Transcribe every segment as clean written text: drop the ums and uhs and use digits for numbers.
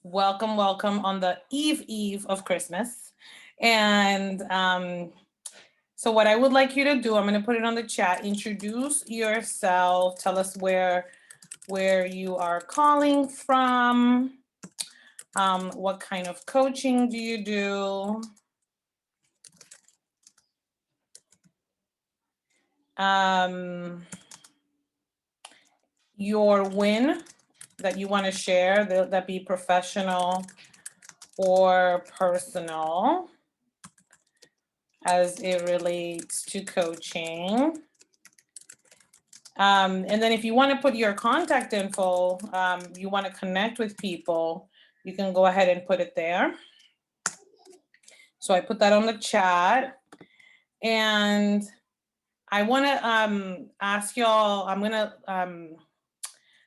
welcome, welcome on the eve of Christmas. And so what I would like you to do, I'm going to put it on the chat. Introduce yourself. Tell us where you are calling from. What kind of coaching do you do? Your win that you want to share, that be professional or personal as it relates to coaching. And then if you want to put your contact info, you want to connect with people, you can go ahead and put it there. So I put that on the chat. And I want to ask y'all, I'm going to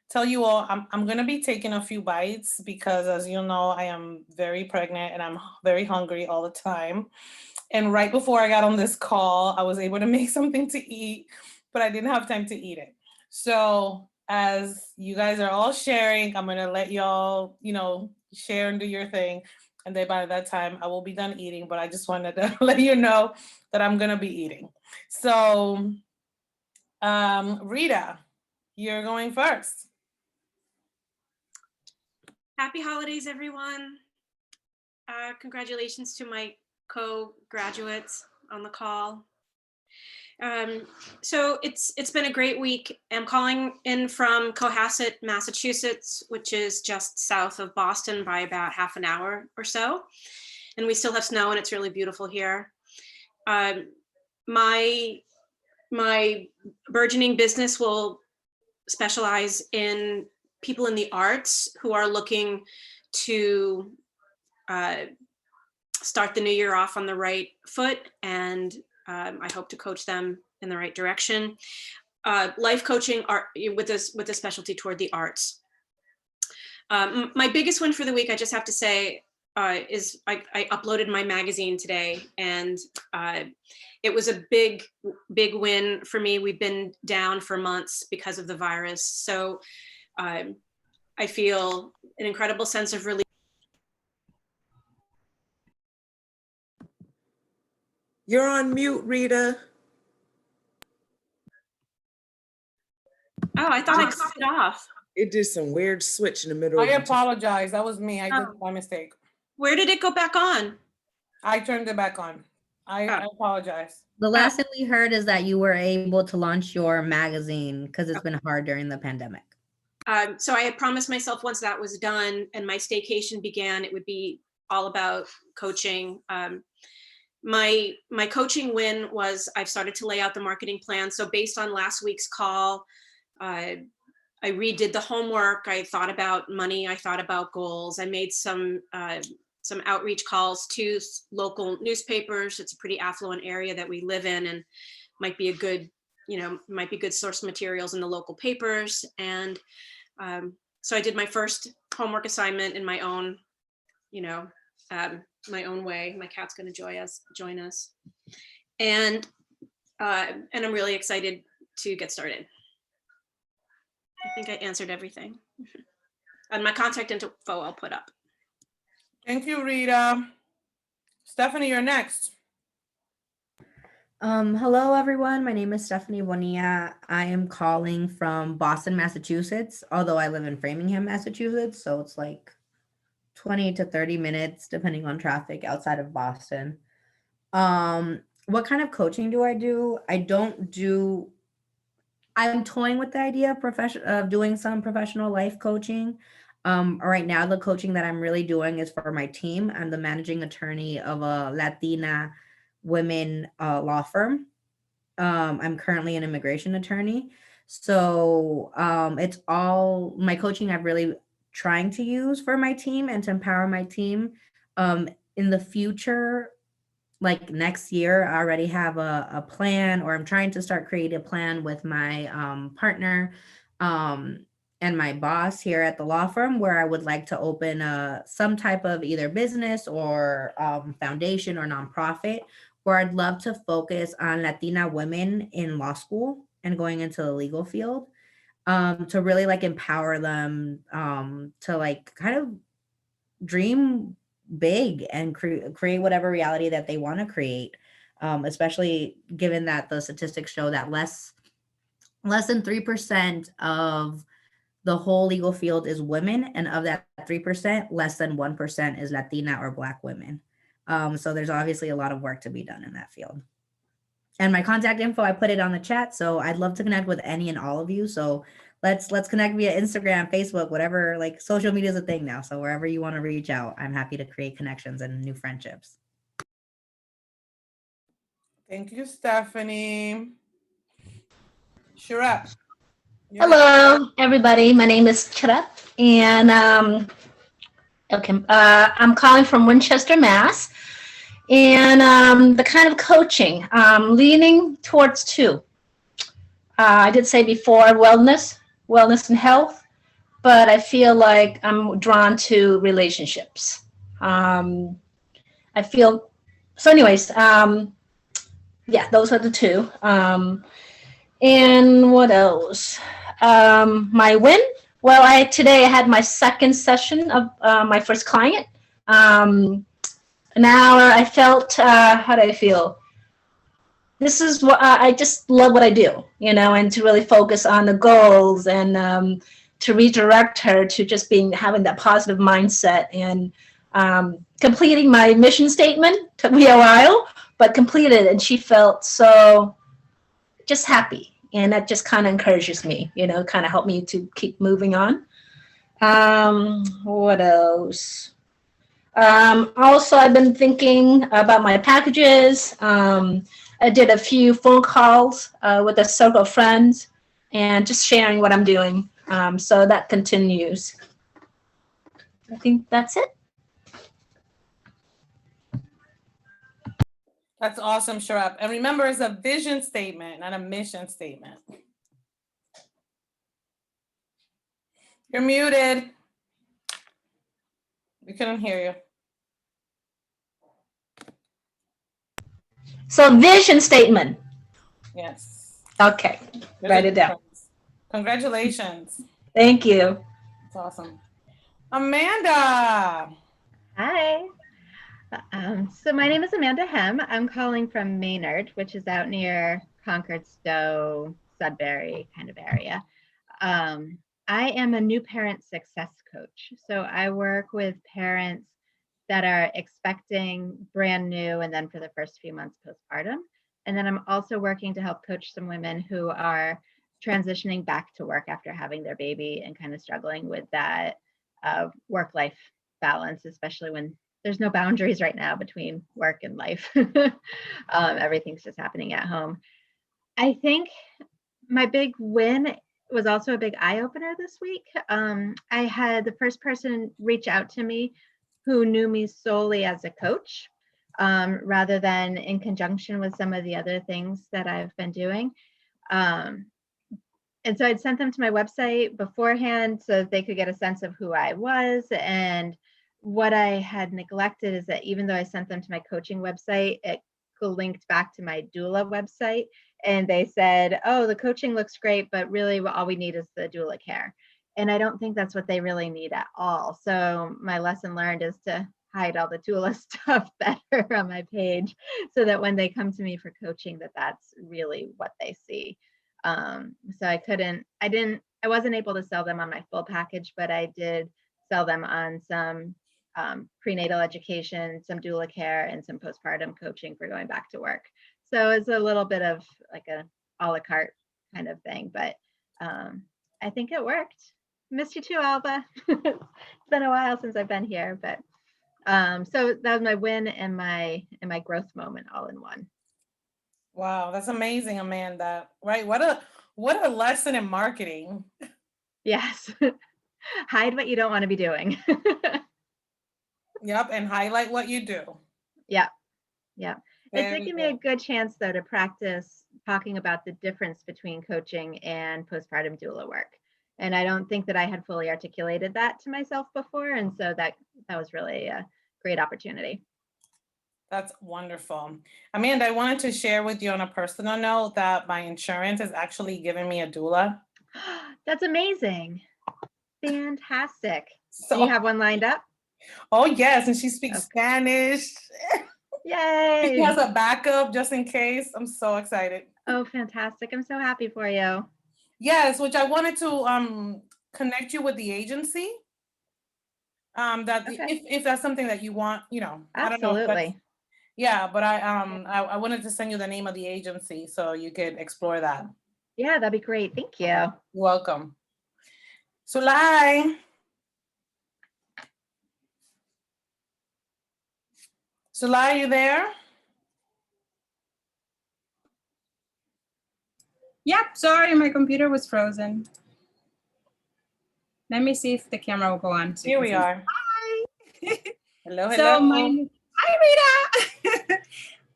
tell you all, I'm going to be taking a few bites because, as you know, I am very pregnant and I'm very hungry all the time. And right before I got on this call, I was able to make something to eat, but I didn't have time to eat it. So as you guys are all sharing, I'm going to let y'all, share and do your thing. And then by that time, I will be done eating, but I just wanted to let you know that I'm going to be eating. So, Rita, you're going first. Happy holidays, everyone. Congratulations to my co-graduates on the call. So it's been a great week. I'm calling in from Cohasset, Massachusetts, which is just south of Boston by about half an hour or so. And we still have snow and it's really beautiful here. My burgeoning business will specialize in people in the arts who are looking to start the new year off on the right foot, and I hope to coach them in the right direction. Life coaching with a specialty toward the arts. My biggest win for the week, I just have to say, is I uploaded my magazine today, and it was a big win for me. We've been down for months because of the virus, so I feel an incredible sense of relief. You're on mute, Rita. Oh, I thought I cut it off. It did some weird switch in the middle. I apologize. That was me. I did my mistake. Where did it go back on? I turned it back on. I apologize. The last thing we heard is that you were able to launch your magazine because it's been hard during the pandemic. So I had promised myself once that was done and my staycation began, it would be all about coaching. My coaching win was I've started to lay out the marketing plan. So based on last week's call, I redid the homework. I thought about money. I thought about goals. I made some outreach calls to local newspapers. It's a pretty affluent area that we live in, and might be good source materials in the local papers. And so I did my first homework assignment in my own, my own way. My cat's going to join us, and I'm really excited to get started. I think I answered everything. And my contact info I'll put up. Thank you, Rita. Stephanie, you're next. Hello, everyone. My name is Stephanie Bonilla. I am calling from Boston, Massachusetts, although I live in Framingham, Massachusetts. So it's like 20 to 30 minutes, depending on traffic outside of Boston. What kind of coaching do I do? I'm toying with the idea of doing some professional life coaching. Right now, the coaching that I'm really doing is for my team. I'm the managing attorney of a Latina women law firm. I'm currently an immigration attorney. So it's all my coaching I'm really trying to use for my team and to empower my team. In the future, like next year, I already have a plan, or I'm trying to start creating a plan with my partner and my boss here at the law firm, where I would like to open some type of either business or foundation or nonprofit, where I'd love to focus on Latina women in law school and going into the legal field, to really like empower them, to like kind of dream big and create whatever reality that they want to create. Especially given that the statistics show that less than 3% of the whole legal field is women, and of that 3%, less than 1% is Latina or Black women. So there's obviously a lot of work to be done in that field. And my contact info, I put it on the chat. So I'd love to connect with any and all of you. So let's connect via Instagram, Facebook, whatever, like social media is a thing now. So wherever you want to reach out, I'm happy to create connections and new friendships. Thank you, Stephanie. Sharap. Hello, everybody. My name is Chirap, and I'm calling from Winchester, Mass. And the kind of coaching, leaning towards two. I did say before wellness and health, but I feel like I'm drawn to relationships. I feel so. Anyways, yeah, those are the two. And what else? My win? Well, today I had my second session of my first client. An hour. I felt, how do I feel? This is what I just love what I do, and to really focus on the goals and to redirect her to just having that positive mindset and completing my mission statement. Took me a while, but completed, and she felt so just happy. And that just kind of encourages me, kind of helped me to keep moving on. What else? Also, I've been thinking about my packages. I did a few phone calls with a circle of friends and just sharing what I'm doing. So that continues. I think that's it. That's awesome, Sharap. And remember, it's a vision statement, not a mission statement. You're muted. We couldn't hear you. So vision statement. Yes. Okay. Write it down. Congratulations. Thank you. That's awesome. Amanda. Hi. So my name is Amanda Hem. I'm calling from Maynard, which is out near Concord, Stowe, Sudbury kind of area. I am a new parent success coach. So I work with parents that are expecting brand new and then for the first few months postpartum. And then I'm also working to help coach some women who are transitioning back to work after having their baby and kind of struggling with that work-life balance, especially when there's no boundaries right now between work and life. Everything's just happening at home. I think my big win was also a big eye-opener this week. I had the first person reach out to me who knew me solely as a coach, rather than in conjunction with some of the other things that I've been doing. And so I'd sent them to my website beforehand so that they could get a sense of who I was. And what I had neglected is that even though I sent them to my coaching website, it linked back to my doula website. And they said, oh, the coaching looks great, but really all we need is the doula care. And I don't think that's what they really need at all. So my lesson learned is to hide all the doula stuff better on my page so that when they come to me for coaching, that's really what they see. So I wasn't able to sell them on my full package, but I did sell them on some prenatal education, some doula care, and some postpartum coaching for going back to work. So it's a little bit of like a a la carte kind of thing, but I think it worked. Missed you too, Alba. It's been a while since I've been here, but so that was my win and my growth moment all in one. Wow, that's amazing, Amanda. Right? What a lesson in marketing. Yes. Hide what you don't want to be doing. Yep, and highlight what you do. Yeah. It Very did give me a good. good chance though to practice talking about the difference between coaching and postpartum doula work. And I don't think that I had fully articulated that to myself before. And so that was really a great opportunity. That's wonderful. Amanda, I wanted to share with you on a personal note that my insurance is actually giving me a doula. That's amazing. Fantastic. Do So you have one lined up? Oh, yes, and she speaks Okay. Spanish. She Yay! has a backup just in case. I'm so excited. Oh, fantastic. I'm so happy for you. Yes, which I wanted to connect you with the agency. That Okay. if that's something that you want, I don't know if that's, Absolutely. yeah, but I wanted to send you the name of the agency so you could explore that. Yeah, that'd be great. Thank you. You're welcome. Sulai. Sulai, are you there? Yep, sorry, my computer was frozen. Let me see if the camera will go on. So Here we are. Hi. Hello, hello. So hi Rita.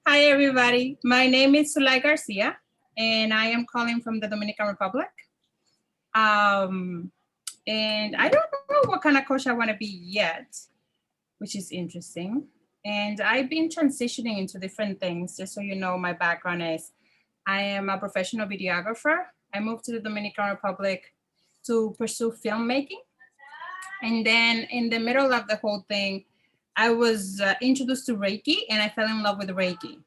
Hi everybody. My name is Sulai Garcia, and I am calling from the Dominican Republic. And I don't know what kind of coach I want to be yet, which is interesting. And I've been transitioning into different things. Just so you know, my background is I am a professional videographer. I moved to the Dominican Republic to pursue filmmaking. And then in the middle of the whole thing, I was introduced to Reiki and I fell in love with Reiki.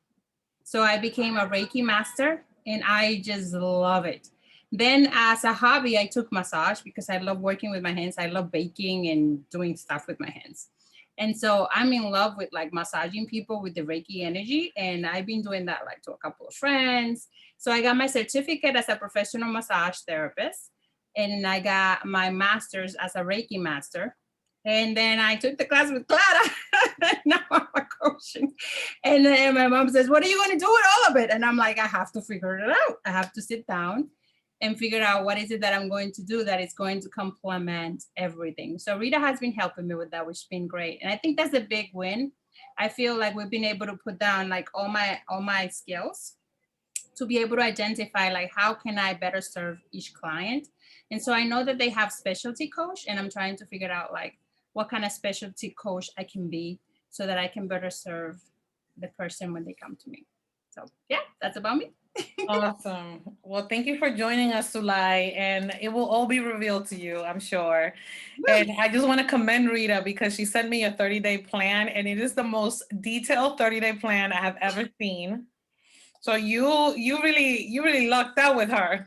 So I became a Reiki master and I just love it. Then as a hobby, I took massage because I love working with my hands. I love baking and doing stuff with my hands. And so I'm in love with like massaging people with the Reiki energy. And I've been doing that like to a couple of friends. So I got my certificate as a professional massage therapist. And I got my master's as a Reiki master. And then I took the class with Clara. Now I'm a coaching. And then my mom says, what are you going to do with all of it? And I'm like, I have to figure it out. I have to sit down and figure out what is it that I'm going to do that is going to complement everything. So Rita has been helping me with that, which has been great. And I think that's a big win. I feel like we've been able to put down like all my skills to be able to identify like how can I better serve each client. And so I know that they have specialty coach, and I'm trying to figure out like what kind of specialty coach I can be so that I can better serve the person when they come to me. So yeah, that's about me. Awesome. Well, thank you for joining us, Sulai, and it will all be revealed to you, I'm sure. And I just want to commend Rita because she sent me a 30-day plan, and it is the most detailed 30-day plan I have ever seen. So you really lucked out with her.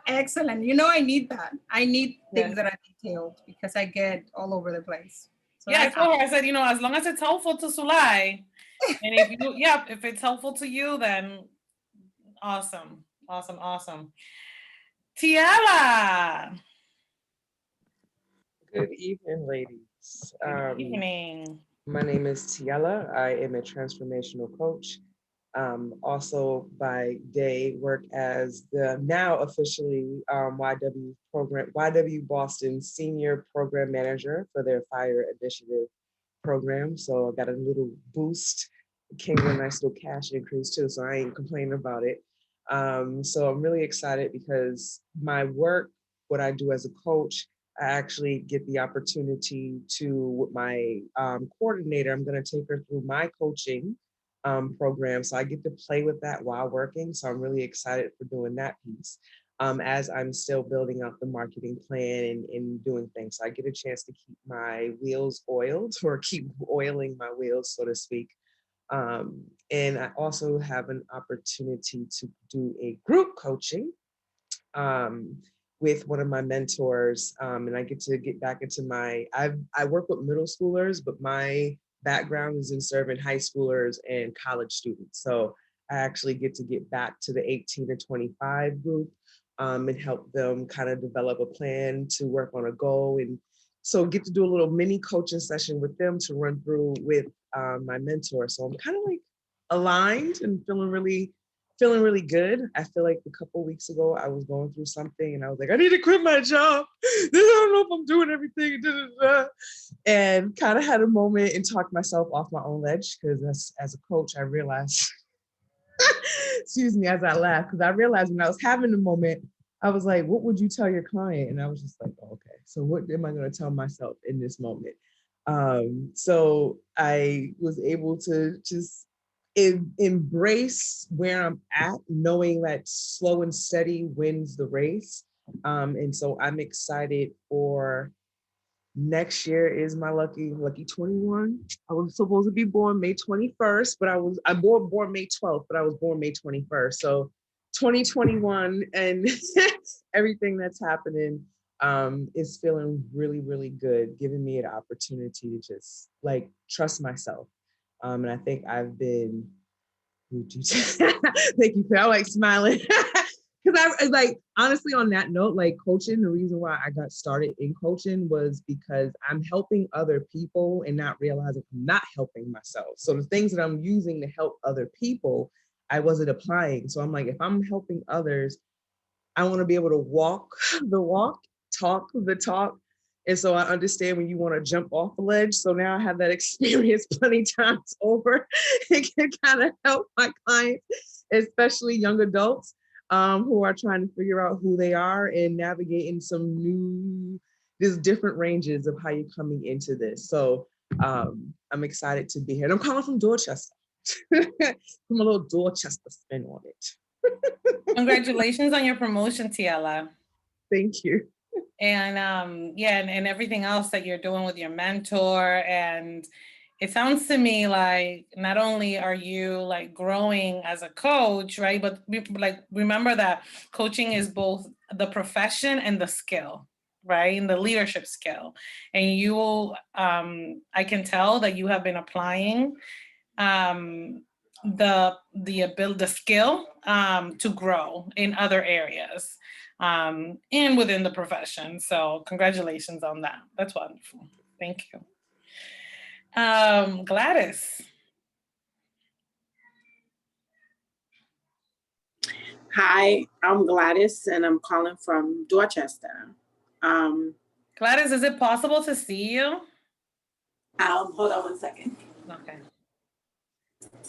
Excellent. You know, I need that. I need things Yes. that are detailed because I get all over the place. So Yeah, I that's told her, I said, as long as it's helpful to Sulai, and if it's helpful to you, then awesome. Awesome. Tiela. Good evening, ladies. Good evening. My name is Tiela. I am a transformational coach. Also by day work as the now officially YW Boston Senior Program Manager for their Fire Initiative program. So I got a little boost, came with a nice little cash increase too, so I ain't complaining about it. So I'm really excited because my work, what I do as a coach, I actually get the opportunity to, with my coordinator, I'm going to take her through my coaching program. So I get to play with that while working. So I'm really excited for doing that piece as I'm still building out the marketing plan and doing things. So I get a chance to keep my wheels oiled or keep oiling my wheels, so to speak. And I also have an opportunity to do a group coaching with one of my mentors, and I get to get back into I work with middle schoolers, but my background is in serving high schoolers and college students. So I actually get to get back to the 18 to 25 group and help them kind of develop a plan to work on a goal. And so get to do a little mini coaching session with them to run through with my mentor. So I'm kind of like aligned and feeling really good. I feel like a couple of weeks ago, I was going through something and I was like, I need to quit my job. I don't know if I'm doing everything. And kind of had a moment and talked myself off my own ledge because as a coach, I realized, excuse me, as I laugh, because I realized when I was having the moment, I was like, what would you tell your client? And I was just like, oh, okay, so what am I going to tell myself in this moment? So I was able to just embrace where I'm at, knowing that slow and steady wins the race. And so I'm excited for Next year is my lucky 21. I was supposed to be born May 21st, but I born May 12th, but I was born May 21st. So 2021 and everything that's happening is feeling really, really good, giving me an opportunity to just like trust myself. And I think I've been, thank you, I like smiling. Because I like, honestly, on that note, like coaching, the reason why I got started in coaching was because I'm helping other people and not realizing I'm not helping myself. So the things that I'm using to help other people, I wasn't applying. So I'm like, if I'm helping others, I want to be able to walk the walk, talk the talk. And so I understand when you want to jump off a ledge. So now I have that experience plenty times over. It can kind of help my clients, especially young adults who are trying to figure out who they are and navigating there's different ranges of how you're coming into this. So I'm excited to be here. And I'm calling from Dorchester. From a little Dorchester spin on it. Congratulations on your promotion, Tiela. Thank you. And and everything else that you're doing with your mentor. And it sounds to me like not only are you like growing as a coach, right? But like remember that coaching is both the profession and the skill, right? And the leadership skill. And you I can tell that you have been applying the skill to grow in other areas and within the profession. So congratulations on that. That's wonderful. Thank you. Gladys. Hi, I'm Gladys, and I'm calling from Dorchester. Gladys, is it possible to see you? Hold on 1 second. Okay.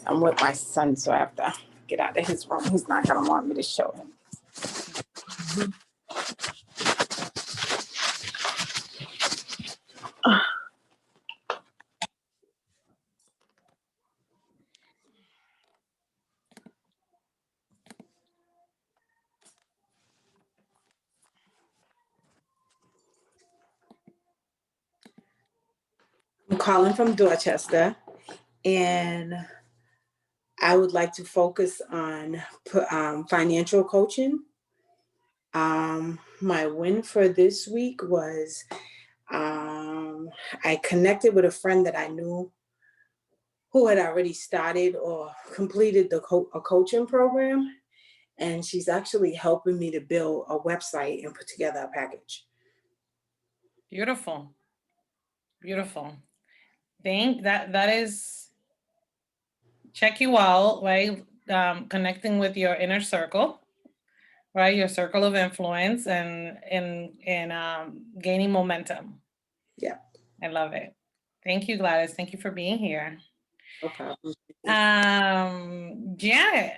I'm with my son, so I have to get out of his room. He's not gonna want me to show him. I'm calling from Dorchester, and I would like to focus on financial coaching. My win for this week was I connected with a friend that I knew who had already started or completed a coaching program, and she's actually helping me to build a website and put together a package. Beautiful. Beautiful. That is, check you out, right? Connecting with your inner circle, right? Your circle of influence and gaining momentum. Yeah. I love it. Thank you, Gladys. Thank you for being here. No problem. Janet,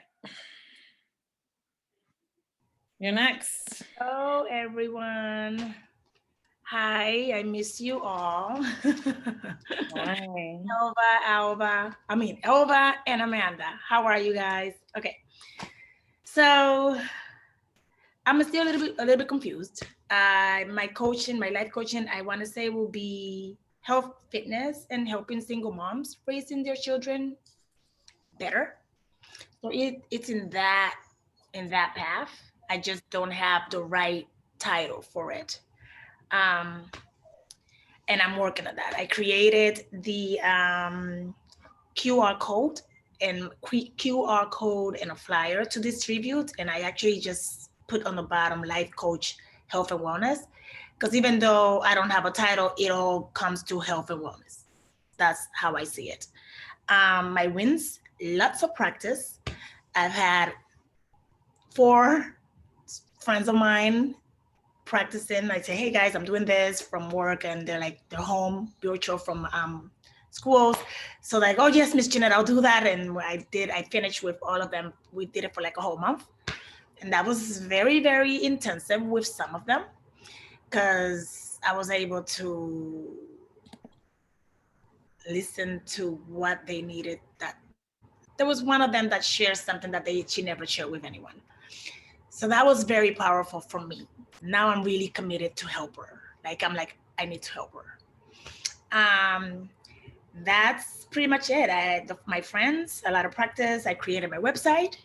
you're next. Hello, everyone. Hi, I miss you all. Hi. Elva and Amanda. How are you guys? Okay. So I'm still a little bit confused. My life coaching, I want to say will be health, fitness, and helping single moms raising their children better. So it's in that path. I just don't have the right title for it. And I'm working on that. I created the QR code and a flyer to distribute. And I actually just put on the bottom life coach, health and wellness. Because even though I don't have a title, it all comes to health and wellness. That's how I see it. My wins, lots of practice. I've had 4 friends of mine practicing. I say, hey guys, I'm doing this from work, and they're home virtual from schools. So like, oh yes, Miss Jeanette, I'll do that. And I finished with all of them. We did it for like a whole month. And that was very, very intensive with some of them, because I was able to listen to what they needed. That there was one of them that shared something that she never shared with anyone. So that was very powerful for me. Now I'm really committed to help her. I need to help her. That's pretty much it. My friends, a lot of practice. I created my website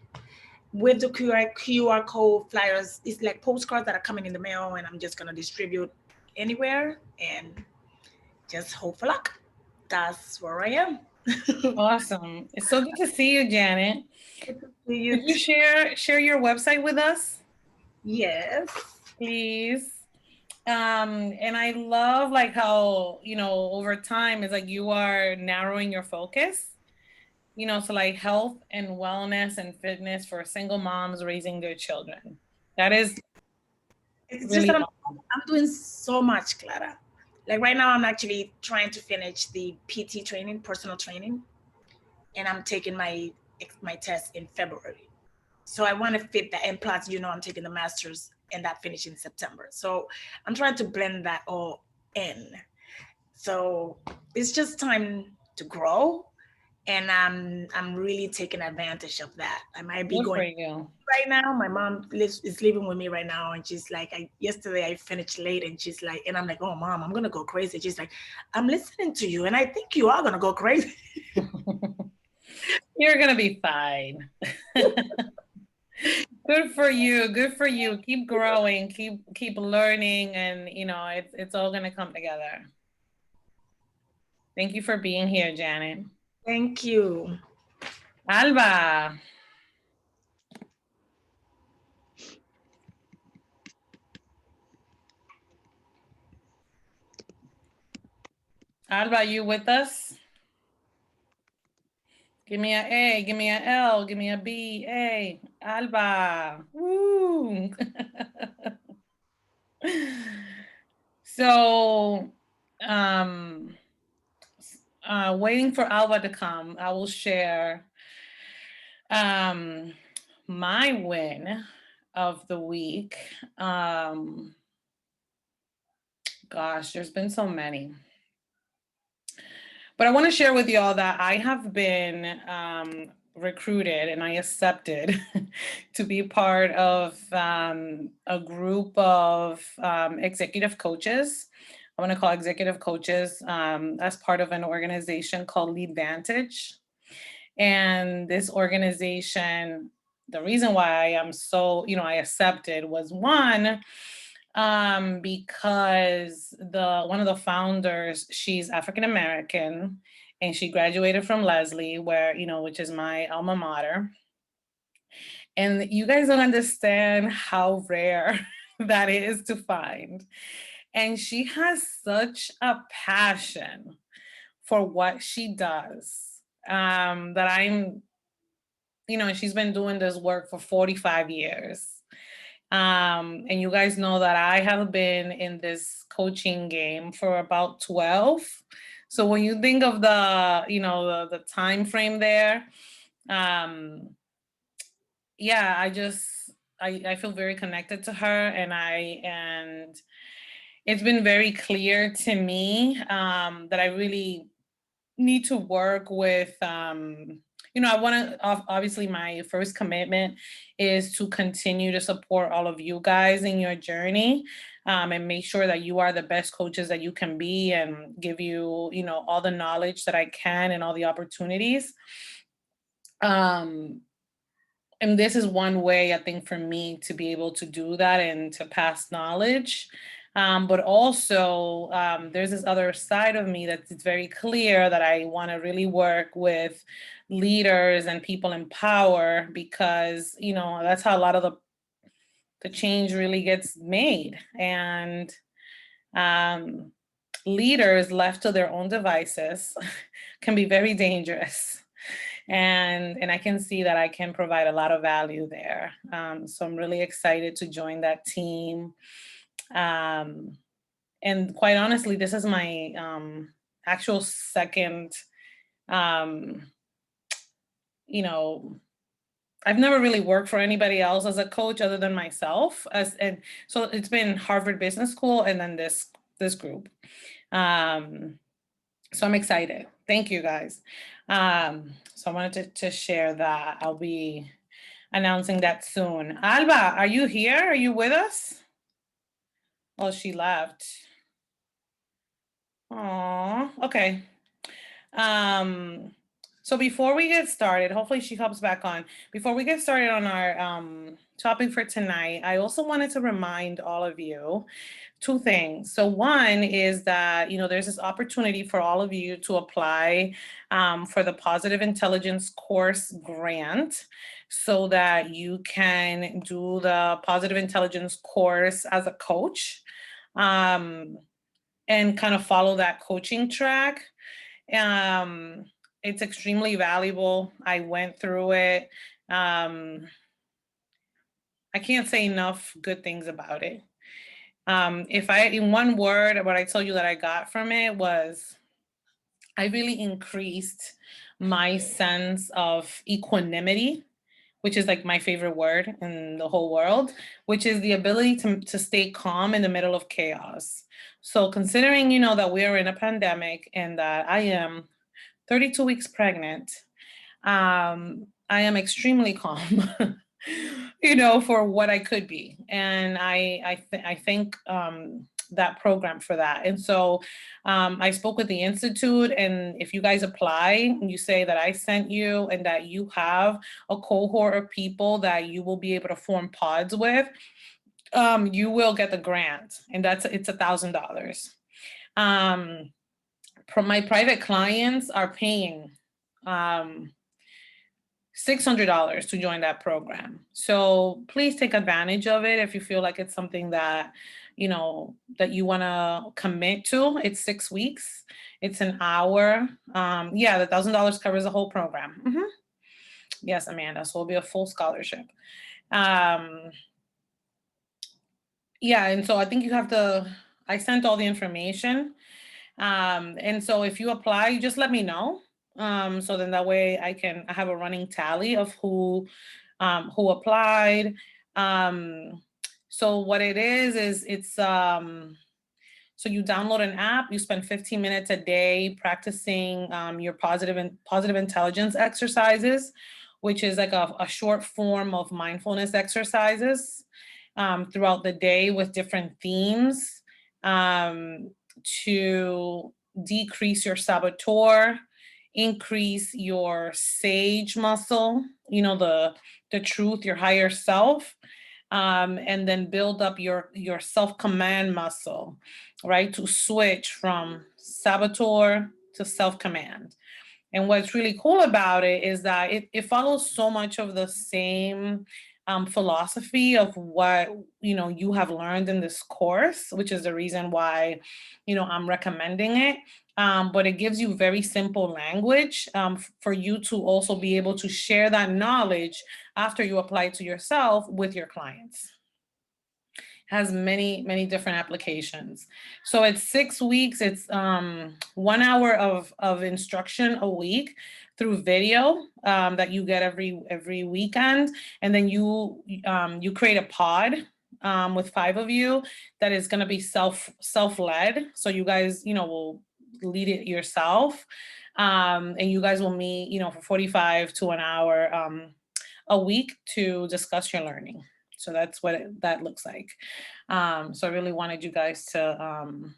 with the QR code flyers. It's like postcards that are coming in the mail, and I'm just gonna distribute anywhere and just hope for luck. That's where I am. Awesome. It's so good to see you, Janet. Good to see you. Could you share your website with us, Yes. please? And I love like how, you know, over time it's like you are narrowing your focus, you know, so like health and wellness and fitness for single moms raising their children. That is It's really just that awesome. I'm doing so much, Clara. Like right now, I'm actually trying to finish the PT training, personal training, and I'm taking my test in February. So I want to fit that, and plus, you know, I'm taking the master's, and that finish in September. So I'm trying to blend that all in. So it's just time to grow, and I'm really taking advantage of that. I might be Good for going you. right now. My mom is living with me right now, and she's like, yesterday I finished late, and she's like, and I'm like, oh mom, I'm gonna go crazy. She's like, I'm listening to you, and I think you are gonna go crazy. You're gonna be fine. Good for you. Good for you. Keep growing. Keep learning, and you know it's all gonna come together. Thank you for being here, Janet. Thank you. Alba. Alba, you with us? Give me an A, give me an L, give me a B, A. Alba. Woo. So, waiting for Alba to come, I will share my win of the week. Gosh, there's been so many. But I want to share with y'all that I have been recruited and I accepted to be part of a group of executive coaches. I want to call executive coaches as part of an organization called Lead Vantage. And this organization, the reason why I am so, you know, I accepted was one, because one of the founders, she's African American, and she graduated from Leslie, where, you know, which is my alma mater. And you guys don't understand how rare that is to find. And she has such a passion for what she does, that I'm, you know, she's been doing this work for 45 years. And you guys know that I have been in this coaching game for about 12. So when you think of the, you know, the time frame there, yeah, I feel very connected to her, and it's been very clear to me that I really need to work with you know, I want to obviously my first commitment is to continue to support all of you guys in your journey, and make sure that you are the best coaches that you can be, and give you, you know, all the knowledge that I can and all the opportunities. And this is one way, I think, for me to be able to do that and to pass knowledge. But also, there's this other side of me that's very clear that I want to really work with leaders and people in power, because, you know, that's how a lot of the change really gets made. And leaders left to their own devices can be very dangerous. And I can see that I can provide a lot of value there. So I'm really excited to join that team. And quite honestly, this is my actual second, you know, I've never really worked for anybody else as a coach other than myself. And so it's been Harvard Business School and then this group. So I'm excited. Thank you, guys. So I wanted to share that. I'll be announcing that soon. Alba, are you here? Are you with us? Oh, she left. Aw, okay. So before we get started, hopefully she comes back on. Before we get started on our topic for tonight, I also wanted to remind all of you two things. So one is that, there's this opportunity for all of you to apply for the Positive Intelligence course grant so that you can do the Positive Intelligence course as a coach and kind of follow that coaching track. It's extremely valuable. I went through it. I can't say enough good things about it. If I, in one word, what I tell you that I got from it was I really increased my sense of equanimity, which is like my favorite word in the whole world, which is the ability to stay calm in the middle of chaos. So considering, that we're in a pandemic and that I am 32 weeks pregnant, I am extremely calm, for what I could be. And I thank that program for that. And so I spoke with the Institute, and if you guys apply, you say that I sent you and that you have a cohort of people that you will be able to form pods with, you will get the grant, and it's $1,000. My private clients are paying $600 to join that program. So please take advantage of it if you feel like it's something that, that you want to commit to. It's 6 weeks. It's an hour. The $1,000 covers the whole program. Yes, Amanda. So it'll be a full scholarship. And so I think you have I sent all the information. And so if you apply, you just let me know. So then that way I have a running tally of who applied. So what it is it's, so you download an app, you spend 15 minutes a day practicing your positive intelligence exercises, which is like a short form of mindfulness exercises throughout the day with different themes to decrease your saboteur, increase your sage muscle, the truth, your higher self, and then build up your self-command muscle, right? To switch from saboteur to self-command. And what's really cool about it is that it follows so much of the same philosophy of what, you have learned in this course, which is the reason why, I'm recommending it. But it gives you very simple language for you to also be able to share that knowledge after you apply it to yourself with your clients. Has many, many different applications. So it's 6 weeks. It's 1 hour of instruction a week through video that you get every weekend. And then you create a pod with 5 of you that is going to be self-led. So you guys, will lead it yourself. And you guys will meet, for 45 to an hour a week to discuss your learning. So that's what that looks like. So I really wanted you guys to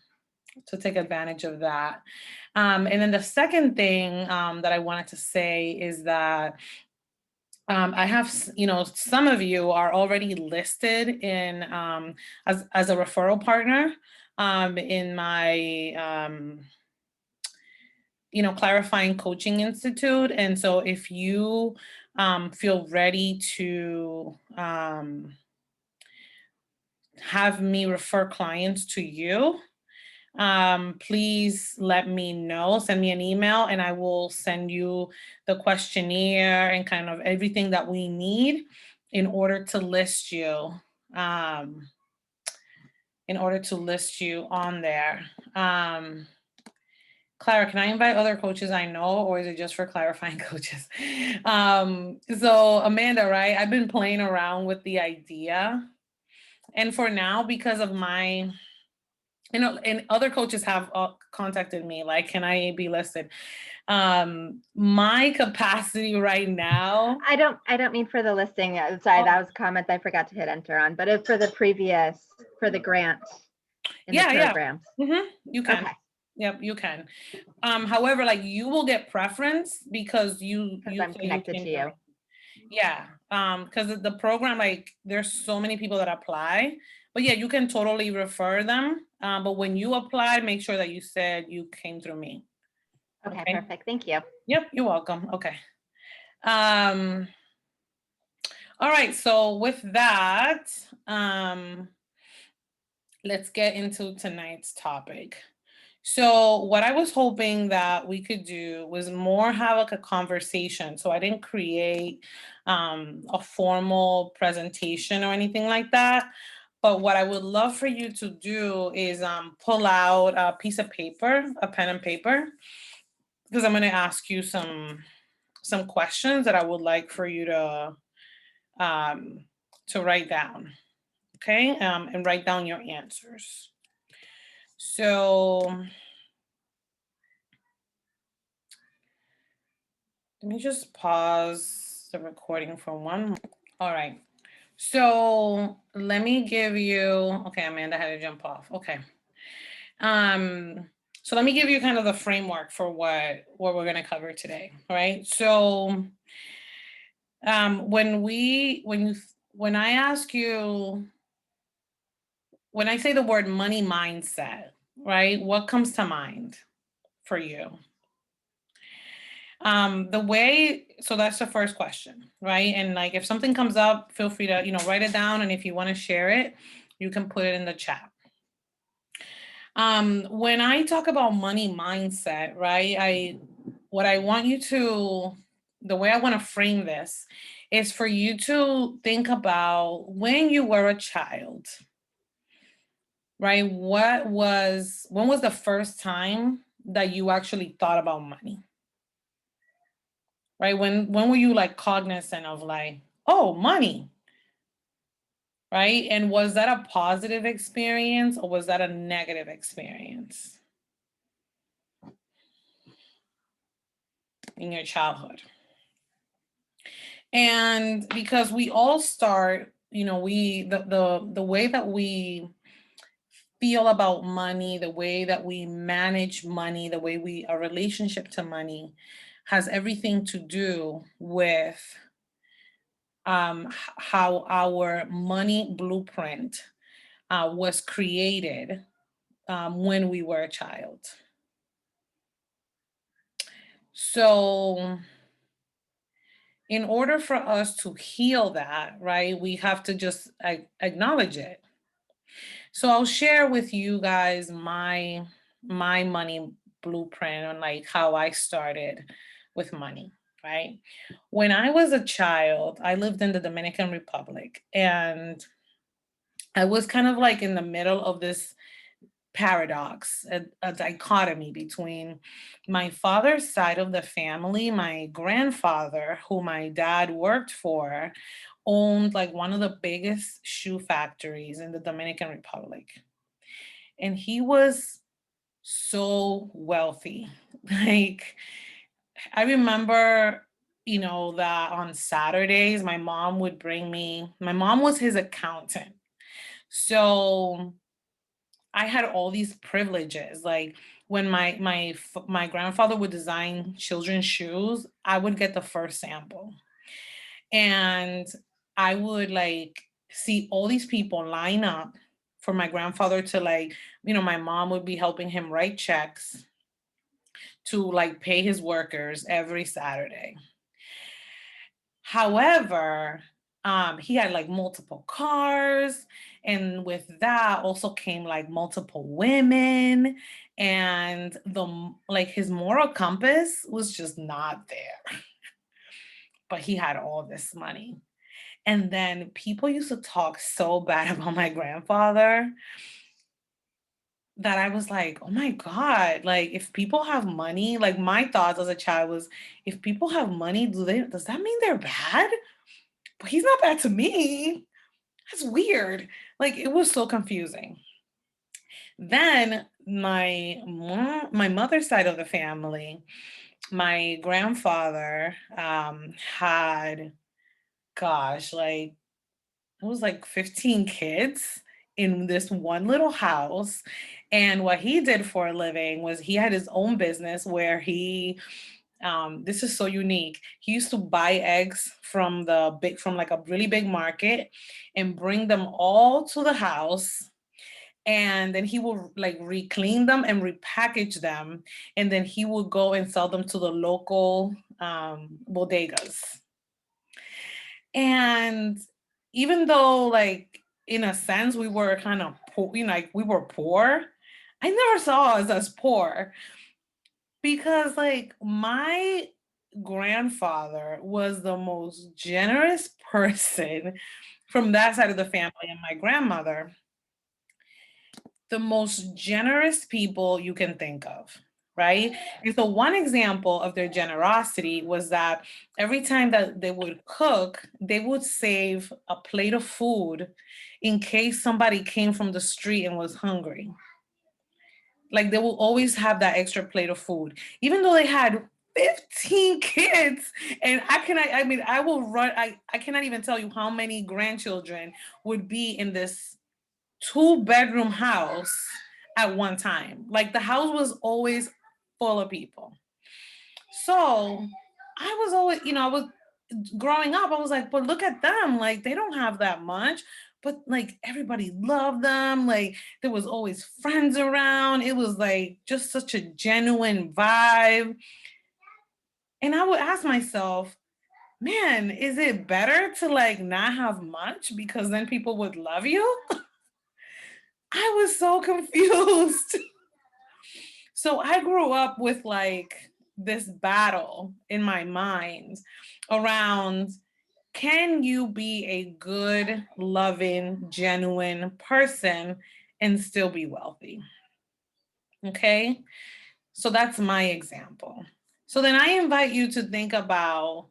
take advantage of that. And then the second thing that I wanted to say is that I have, some of you are already listed in as a referral partner in my ClaraFying Coaching Institute. And so if you feel ready to have me refer clients to you, please let me know, send me an email, and I will send you the questionnaire and kind of everything that we need in order to list you, on there. Clara, can I invite other coaches I know, or is it just for ClaraFying coaches? So Amanda, right? I've been playing around with the idea. And for now, because of my, and other coaches have contacted me, like, can I be listed? My capacity right now. I don't mean for the listing. Sorry, that was a comment I forgot to hit enter on, but for the grant in the programs. You can. Okay. Yep, you can. However, like you will get preference because you Because I'm say connected came to through you. me. Yeah, because the program, like there's so many people that apply, but yeah, you can totally refer them. But when you apply, make sure that you said you came through me. Okay, Okay. perfect. Thank you. Yep, you're welcome. Okay. Um, all right, so with that, let's get into tonight's topic. So what I was hoping that we could do was more have like a conversation. So I didn't create a formal presentation or anything like that. But what I would love for you to do is pull out a piece of paper, a pen and paper, because I'm going to ask you some questions that I would like for you to write down. Okay, and write down your answers. So let me just pause the recording for one. All right. So let me give you, okay, Amanda had to jump off. Okay. So let me give you kind of the framework for what we're going to cover today. All right. So when I ask you, when I say the word money mindset, right, what comes to mind for you? So that's the first question, right? And like if something comes up, feel free to, write it down. And if you want to share it, you can put it in the chat. When I talk about money mindset, right? The way I want to frame this is for you to think about when you were a child, right? When was the first time that you actually thought about money? Right? When were you like cognizant of like, oh, money? Right? And was that a positive experience or was that a negative experience in your childhood? And because we all start, the way that we feel about money, the way that we manage money, the way our relationship to money has everything to do with how our money blueprint was created when we were a child. So in order for us to heal that, right, we have to just acknowledge it. So I'll share with you guys my money blueprint on like how I started with money, right? When I was a child, I lived in the Dominican Republic and I was kind of like in the middle of this paradox, a dichotomy between my father's side of the family. My grandfather, who my dad worked for, owned like one of the biggest shoe factories in the Dominican Republic. And he was so wealthy. Like, I remember, that on Saturdays, my mom was his accountant. So I had all these privileges. Like when my grandfather would design children's shoes, I would get the first sample. And I would like see all these people line up for my grandfather to like, my mom would be helping him write checks to like pay his workers every Saturday. However, he had like multiple cars, and with that also came like multiple women, and like his moral compass was just not there. But he had all this money. And then people used to talk so bad about my grandfather that I was like, oh my God, like if people have money, like my thoughts as a child was, if people have money, does that mean they're bad? But he's not bad to me. That's weird. Like it was so confusing. Then my mother's side of the family, my grandfather had, gosh, like it was like 15 kids in this one little house. And what he did for a living was he had his own business where he, this is so unique. He used to buy eggs from like a really big market and bring them all to the house. And then he will like re-clean them and repackage them. And then he would go and sell them to the local bodegas. And even though like, in a sense, we were kind of poor, like we were poor, I never saw us as poor because like my grandfather was the most generous person from that side of the family, and my grandmother, the most generous people you can think of, right? And so one example of their generosity was that every time that they would cook, they would save a plate of food in case somebody came from the street and was hungry. Like they will always have that extra plate of food, even though they had 15 kids. And I will run, I cannot even tell you how many grandchildren would be in this 2-bedroom house at one time. Like the house was always full of people. So I was always, I was growing up, I was like, but look at them. Like they don't have that much, but like everybody loved them. Like there was always friends around. It was like just such a genuine vibe. And I would ask myself, man, is it better to like not have much because then people would love you? I was so confused. So I grew up with like this battle in my mind around, can you be a good, loving, genuine person and still be wealthy? Okay. So that's my example. So then I invite you to think about,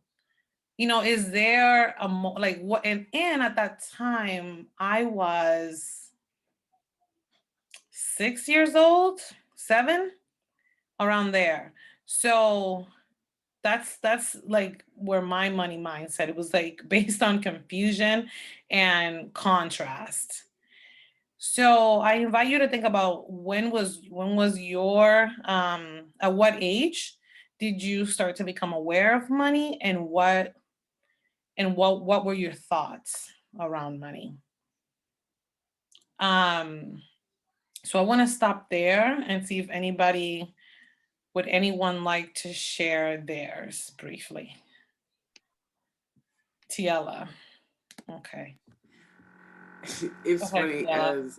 is there like what, and at that time I was 6 years old, 7, around there. So that's like where my money mindset, it was like based on confusion and contrast. So I invite you to think about when was your at what age did you start to become aware of money, and what were your thoughts around money? So I want to stop there and see if would anyone like to share theirs briefly? Tiela. Okay. It's Okay, funny, Tiela.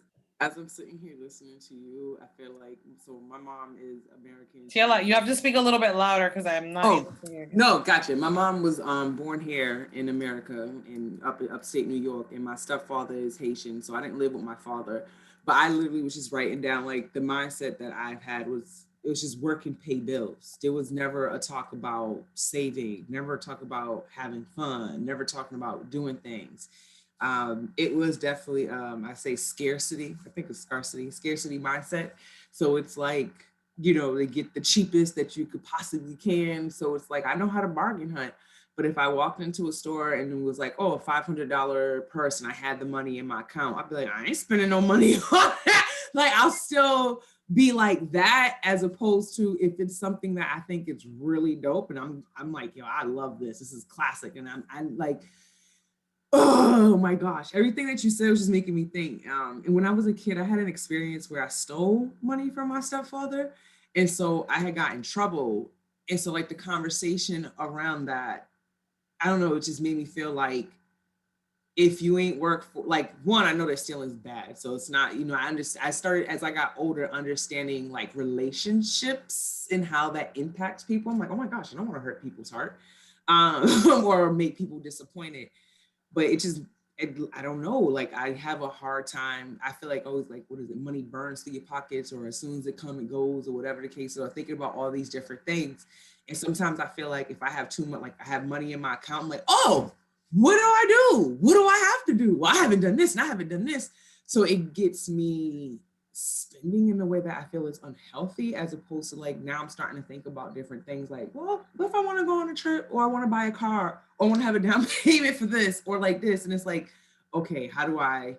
as I'm sitting here listening to you, I feel like, so my mom is American. Tiela, you have to speak a little bit louder because I'm not able to hear you. No, gotcha. My mom was born here in America, in upstate New York, and my stepfather is Haitian, so I didn't live with my father. But I literally was just writing down, like, the mindset that I've had was, it was just work and pay bills. There was never a talk about saving, never a talk about having fun, never talking about doing things. It was definitely, I say scarcity. I think it's scarcity mindset. So it's like, they get the cheapest that you could possibly can. So it's like, I know how to bargain hunt. But if I walked into a store and it was like, oh, a $500 purse and I had the money in my account, I'd be like, I ain't spending no money on that. Like, I'll still be like that, as opposed to if it's something that I think is really dope and I'm like, I love this. This is classic. And I'm like, oh my gosh, everything that you said was just making me think. And when I was a kid, I had an experience where I stole money from my stepfather. And so I had gotten in trouble. And so like the conversation around that, I don't know, it just made me feel like if you ain't work for, like, one, I know that stealing is bad. So it's not, I started, as I got older, understanding like relationships and how that impacts people. I'm like, oh my gosh, I don't want to hurt people's heart or make people disappointed. But I don't know, like I have a hard time. I feel like always like, what is it? Money burns through your pockets, or as soon as it comes, it goes, or whatever the case. So I'm thinking about all these different things. And sometimes I feel like if I have too much, like I have money in my account, I'm like, oh, what do I do? What do I have to do? Well, I haven't done this and I haven't done this. So it gets me spending in a way that I feel is unhealthy, as opposed to like, now I'm starting to think about different things like, well, what if I want to go on a trip, or I want to buy a car, or I want to have a down payment for this, or like this. And it's like, okay, how do I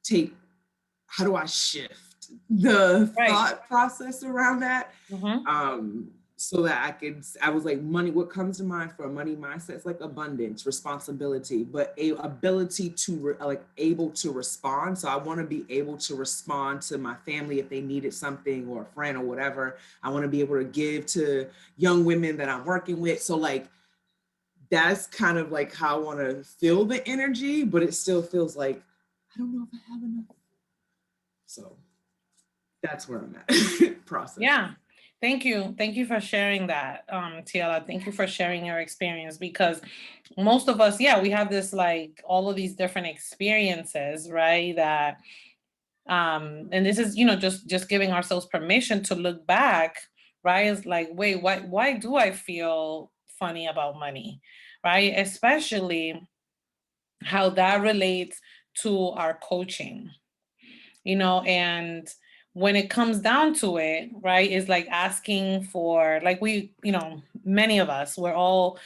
take how do I shift the Right. thought process around that? Mhm. So that I was like, money, what comes to mind for a money mindset is like abundance, responsibility, but a ability to able to respond. So I want to be able to respond to my family if they needed something, or a friend or whatever. I want to be able to give to young women that I'm working with. So like, that's kind of like how I want to feel the energy, but it still feels like, I don't know if I have enough. So that's where I'm at. Process. Yeah. Thank you. Thank you for sharing that, Tiela. Thank you for sharing your experience, because most of us, yeah, we have this like all of these different experiences, right? That and this is, just giving ourselves permission to look back, right? It's like, wait, why do I feel funny about money? Right? Especially how that relates to our coaching, and when it comes down to it, right, is like asking for, like, many of us, we're all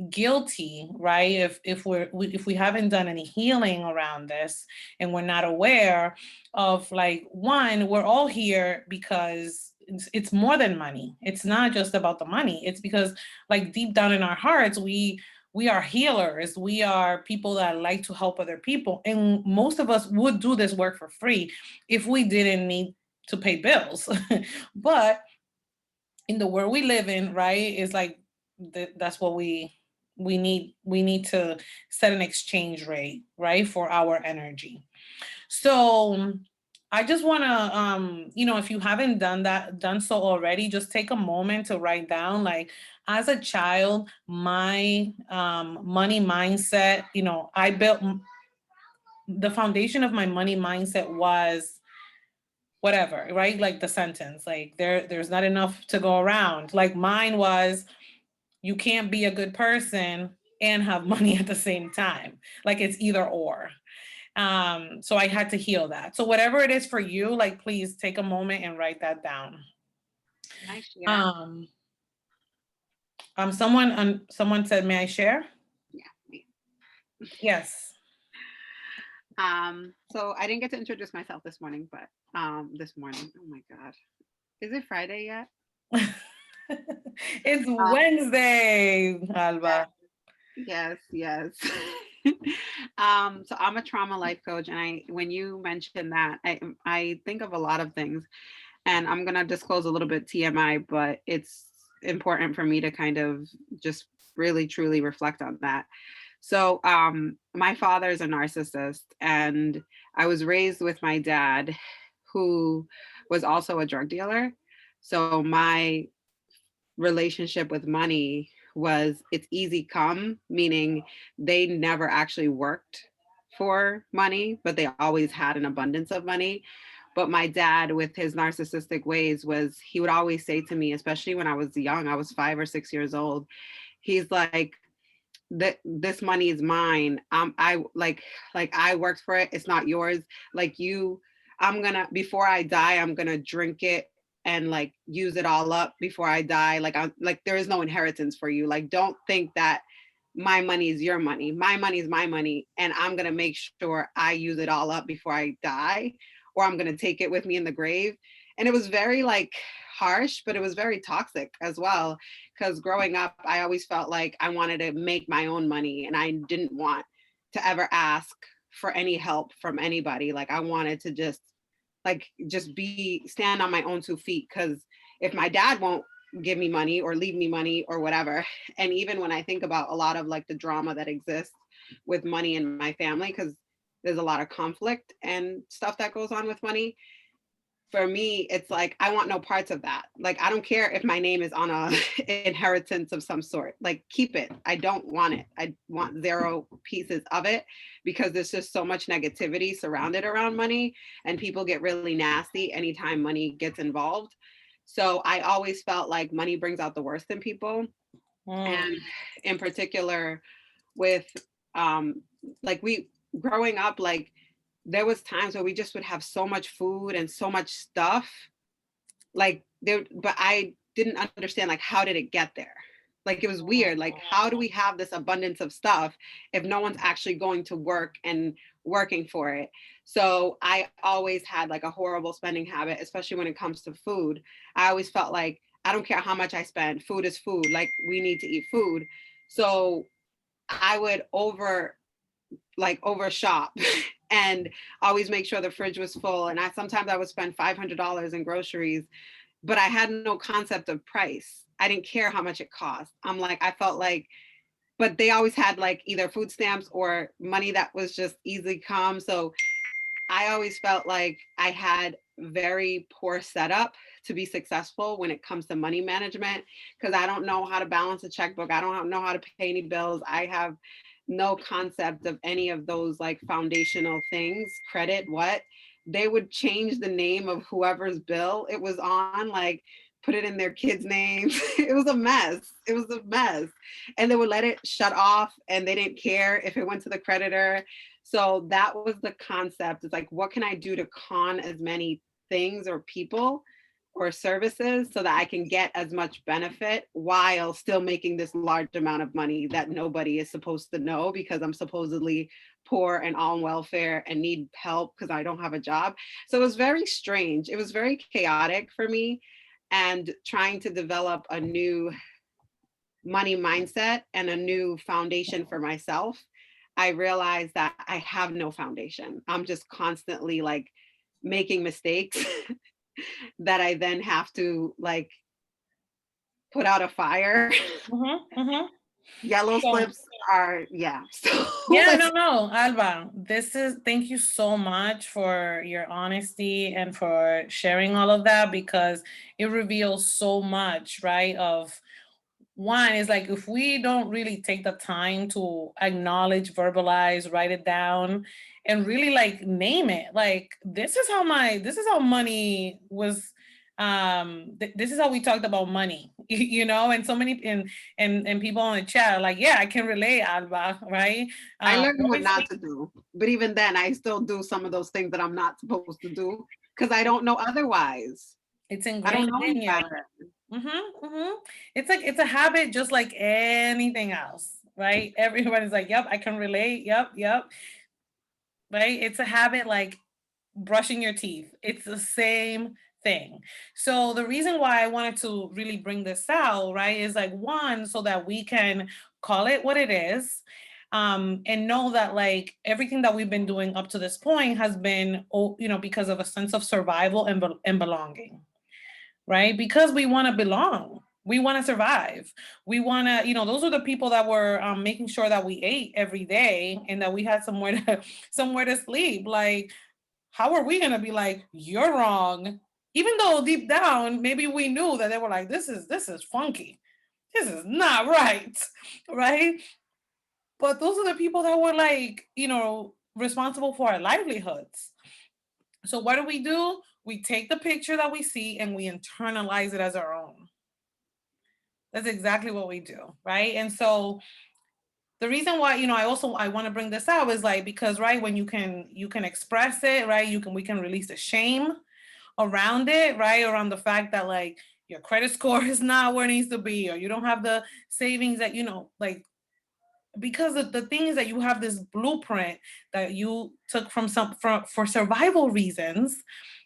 guilty, right, if we haven't done any healing around this, and we're not aware of, like, one, we're all here because it's more than money. It's not just about the money. It's because, like, deep down in our hearts, we are healers. We are people that like to help other people. And most of us would do this work for free if we didn't need to pay bills. But in the world we live in, right, is like that's what we need. We need to set an exchange rate, right, for our energy. So I just want to, if you haven't done so already, just take a moment to write down, like, as a child, my money mindset, I built the foundation of my money mindset was whatever, right? Like the sentence, like there's not enough to go around. Like mine was, you can't be a good person and have money at the same time. Like it's either or. So I had to heal that. So whatever it is for you, like, please take a moment and write that down. Nice. Yeah. Someone said, may I share? Yeah. Me. Yes. So I didn't get to introduce myself this morning, but this morning, oh my God. Is it Friday yet? It's Wednesday, Alba. Yes. So I'm a trauma life coach, and when you mentioned that, I think of a lot of things, and I'm gonna disclose a little bit TMI, but it's important for me to kind of just really truly reflect on that. So my father is a narcissist, and I was raised with my dad, who was also a drug dealer. So my relationship with money was, it's easy come, meaning they never actually worked for money, but they always had an abundance of money. But my dad, with his narcissistic ways, he would always say to me, especially when I was young, I was 5 or 6 years old, he's like, this money is mine. I I worked for it. It's not yours. Like before I die, I'm gonna drink it and like use it all up before I die. Like there is no inheritance for you. Like, don't think that my money is your money. My money is my money, and I'm gonna make sure I use it all up before I die, or I'm gonna take it with me in the grave. And it was very like harsh, but it was very toxic as well. Because growing up, I always felt like I wanted to make my own money, and I didn't want to ever ask for any help from anybody. Like I wanted to just stand on my own 2 feet. Because if my dad won't give me money or leave me money or whatever, and even when I think about a lot of like the drama that exists with money in my family, because there's a lot of conflict and stuff that goes on with money. For me, it's like, I want no parts of that. Like, I don't care if my name is on a inheritance of some sort, like keep it. I don't want it. I want 0 pieces of it, because there's just so much negativity surrounded around money, and people get really nasty anytime money gets involved. So I always felt like money brings out the worst in people. And in particular with growing up, like there was times where we just would have so much food and so much stuff, but I didn't understand, like, how did it get there? Like it was weird. Like, how do we have this abundance of stuff if no one's actually going to work and working for it? So I always had like a horrible spending habit, especially when it comes to food. I always felt like, I don't care how much I spend, food is food. Like we need to eat food. So I would overshop and always make sure the fridge was full. And sometimes I would spend $500 in groceries, but I had no concept of price. I didn't care how much it cost. I felt like, but they always had like either food stamps or money that was just easily come. So I always felt like I had very poor setup to be successful when it comes to money management, because I don't know how to balance a checkbook. I don't know how to pay any bills. I have no concept of any of those like foundational things. Credit, what? They would change the name of whoever's bill it was on, like put it in their kids' names. It was a mess. It was a mess. And they would let it shut off and they didn't care if it went to the creditor. So that was the concept. It's like, what can I do to con as many things or people or services so that I can get as much benefit while still making this large amount of money that nobody is supposed to know, because I'm supposedly poor and on welfare and need help because I don't have a job. So it was very strange. It was very chaotic for me, and trying to develop a new money mindset and a new foundation for myself. I realized that I have no foundation. I'm just constantly like making mistakes that I then have to like put out a fire. Yellow slips are, yeah. So, yeah, no, Alba, thank you so much for your honesty and for sharing all of that, because it reveals so much, right? Of one is like, if we don't really take the time to acknowledge, verbalize, write it down, and really like name it, like this is how money was, this is how we talked about money, you know. And so many and people on the chat are like, yeah, I can relate, Alba, right? I learned what not to do, but even then I still do some of those things that I'm not supposed to do because I don't know otherwise. It's ingrained in you. It's like, it's a habit just like anything else, right? Everybody's like, yep, I can relate. Yep. Right? It's a habit like brushing your teeth. It's the same thing. So the reason why I wanted to really bring this out, right, is like, one, so that we can call it what it is, and know that like everything that we've been doing up to this point has been, because of a sense of survival and belonging, right? Because we want to belong. We want to survive. We want to, those are the people that were making sure that we ate every day and that we had somewhere to sleep. Like, how are we going to be like, you're wrong? Even though deep down, maybe we knew that they were like, this is funky. This is not right. Right. But those are the people that were like, responsible for our livelihoods. So what do? We take the picture that we see and we internalize it as our own. That's exactly what we do, right? And so the reason why, I want to bring this out is like, because, right, when you can express it, right, we can release the shame around it, right? Around the fact that like your credit score is not where it needs to be, or you don't have the savings that, like, because of the thing is that you have this blueprint that you took for survival reasons,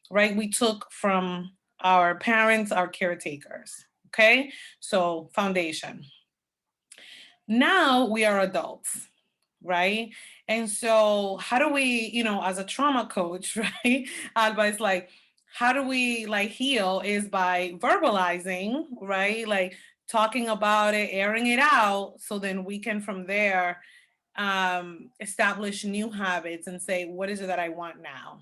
right? We took from our parents, our caretakers. Okay. So foundation. Now we are adults, right? And so how do we, as a trauma coach, right? Alba is like, how do we like heal is by verbalizing, right? Like talking about it, airing it out. So then we can from there establish new habits and say, what is it that I want now?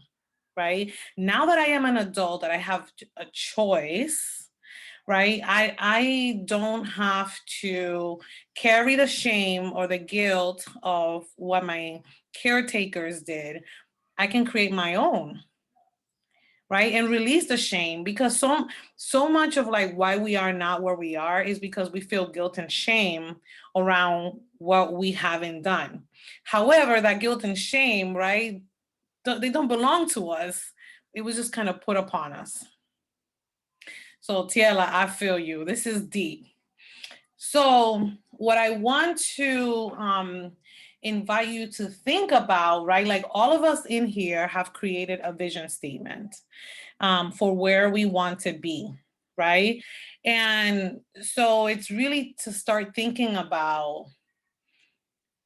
Right? Now that I am an adult, that I have a choice, right? I don't have to carry the shame or the guilt of what my caretakers did. I can create my own, right? And release the shame, because so much of like why we are not where we are is because we feel guilt and shame around what we haven't done. However, that guilt and shame, right? They don't belong to us. It was just kind of put upon us. So Tiela, I feel you. This is deep. So what I want to invite you to think about, right? Like all of us in here have created a vision statement for where we want to be, right? And so it's really to start thinking about.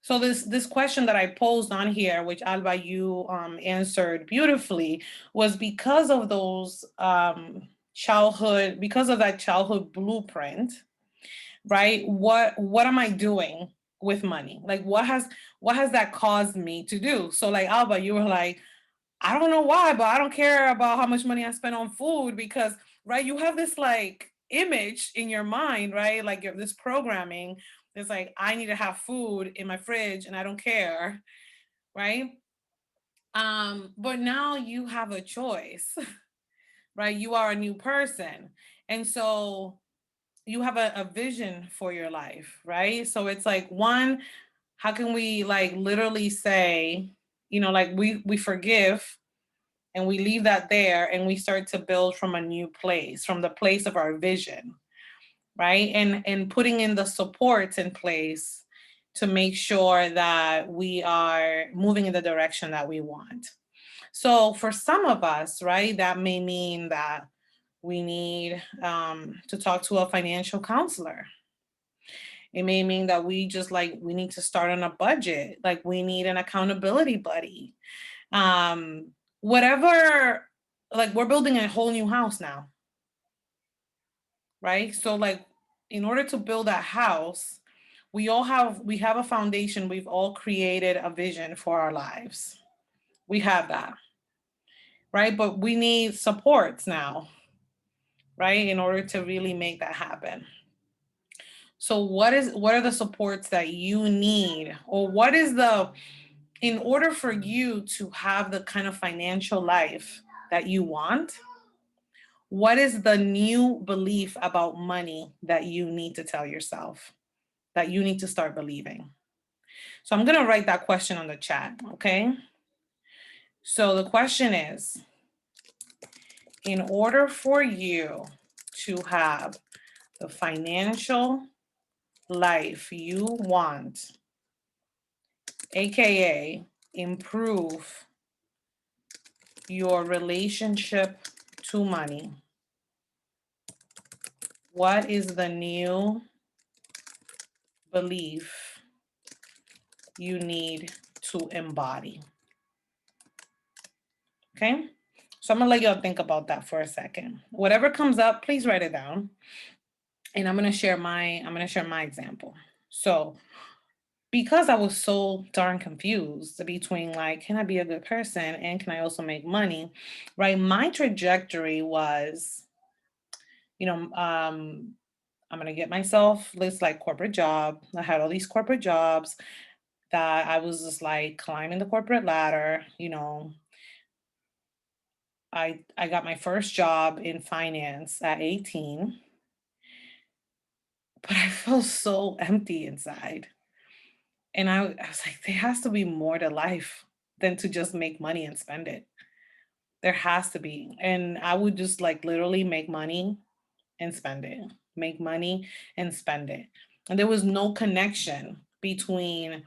So this question that I posed on here, which Alba, you answered beautifully, was because of those because of that childhood blueprint, right? What am I doing with money? Like what has that caused me to do? So like Alba, you were like, I don't know why, but I don't care about how much money I spend on food because, right, you have this like image in your mind, right? Like this programming. It's like, I need to have food in my fridge and I don't care, right? But now you have a choice, right? You are a new person. And so you have a vision for your life, right? So it's like, one, how can we like literally say, like we forgive and we leave that there and we start to build from a new place, from the place of our vision, right? And putting in the supports in place to make sure that we are moving in the direction that we want. So for some of us, right, that may mean that we need to talk to a financial counselor. It may mean that we need to start on a budget, like we need an accountability buddy. Whatever, like we're building a whole new house now, right? So like in order to build that house, we have a foundation. We've all created a vision for our lives. We have that, right? But we need supports now, right? In order to really make that happen. So what are the supports that you need, or in order for you to have the kind of financial life that you want, what is the new belief about money that you need to tell yourself, that you need to start believing? So I'm going to write that question on the chat, okay? So the question is, in order for you to have the financial life you want, AKA improve your relationship to money, what is the new belief you need to embody? Okay, so I'm gonna let y'all think about that for a second. Whatever comes up, please write it down. And I'm gonna share my example. So because I was so darn confused between like, can I be a good person and can I also make money, right? My trajectory was, I'm gonna get myself this like corporate job. I had all these corporate jobs that I was just like climbing the corporate ladder. I got my first job in finance at 18, but I felt so empty inside. And I was like, there has to be more to life than to just make money and spend it. There has to be. And I would just like literally make money and spend it, make money and spend it. And there was no connection between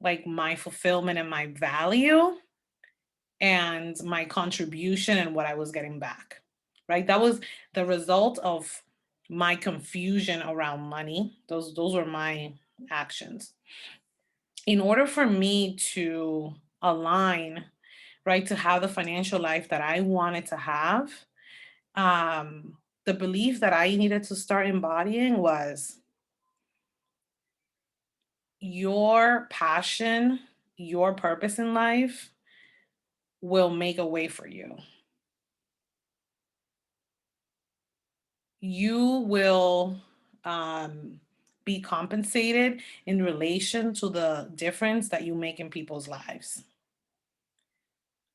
like my fulfillment and my value and my contribution and what I was getting back, right? That was the result of my confusion around money. Those were my actions. In order for me to align, right, to have the financial life that I wanted to have, the belief that I needed to start embodying was your passion, your purpose in life will make a way for you. You will be compensated in relation to the difference that you make in people's lives.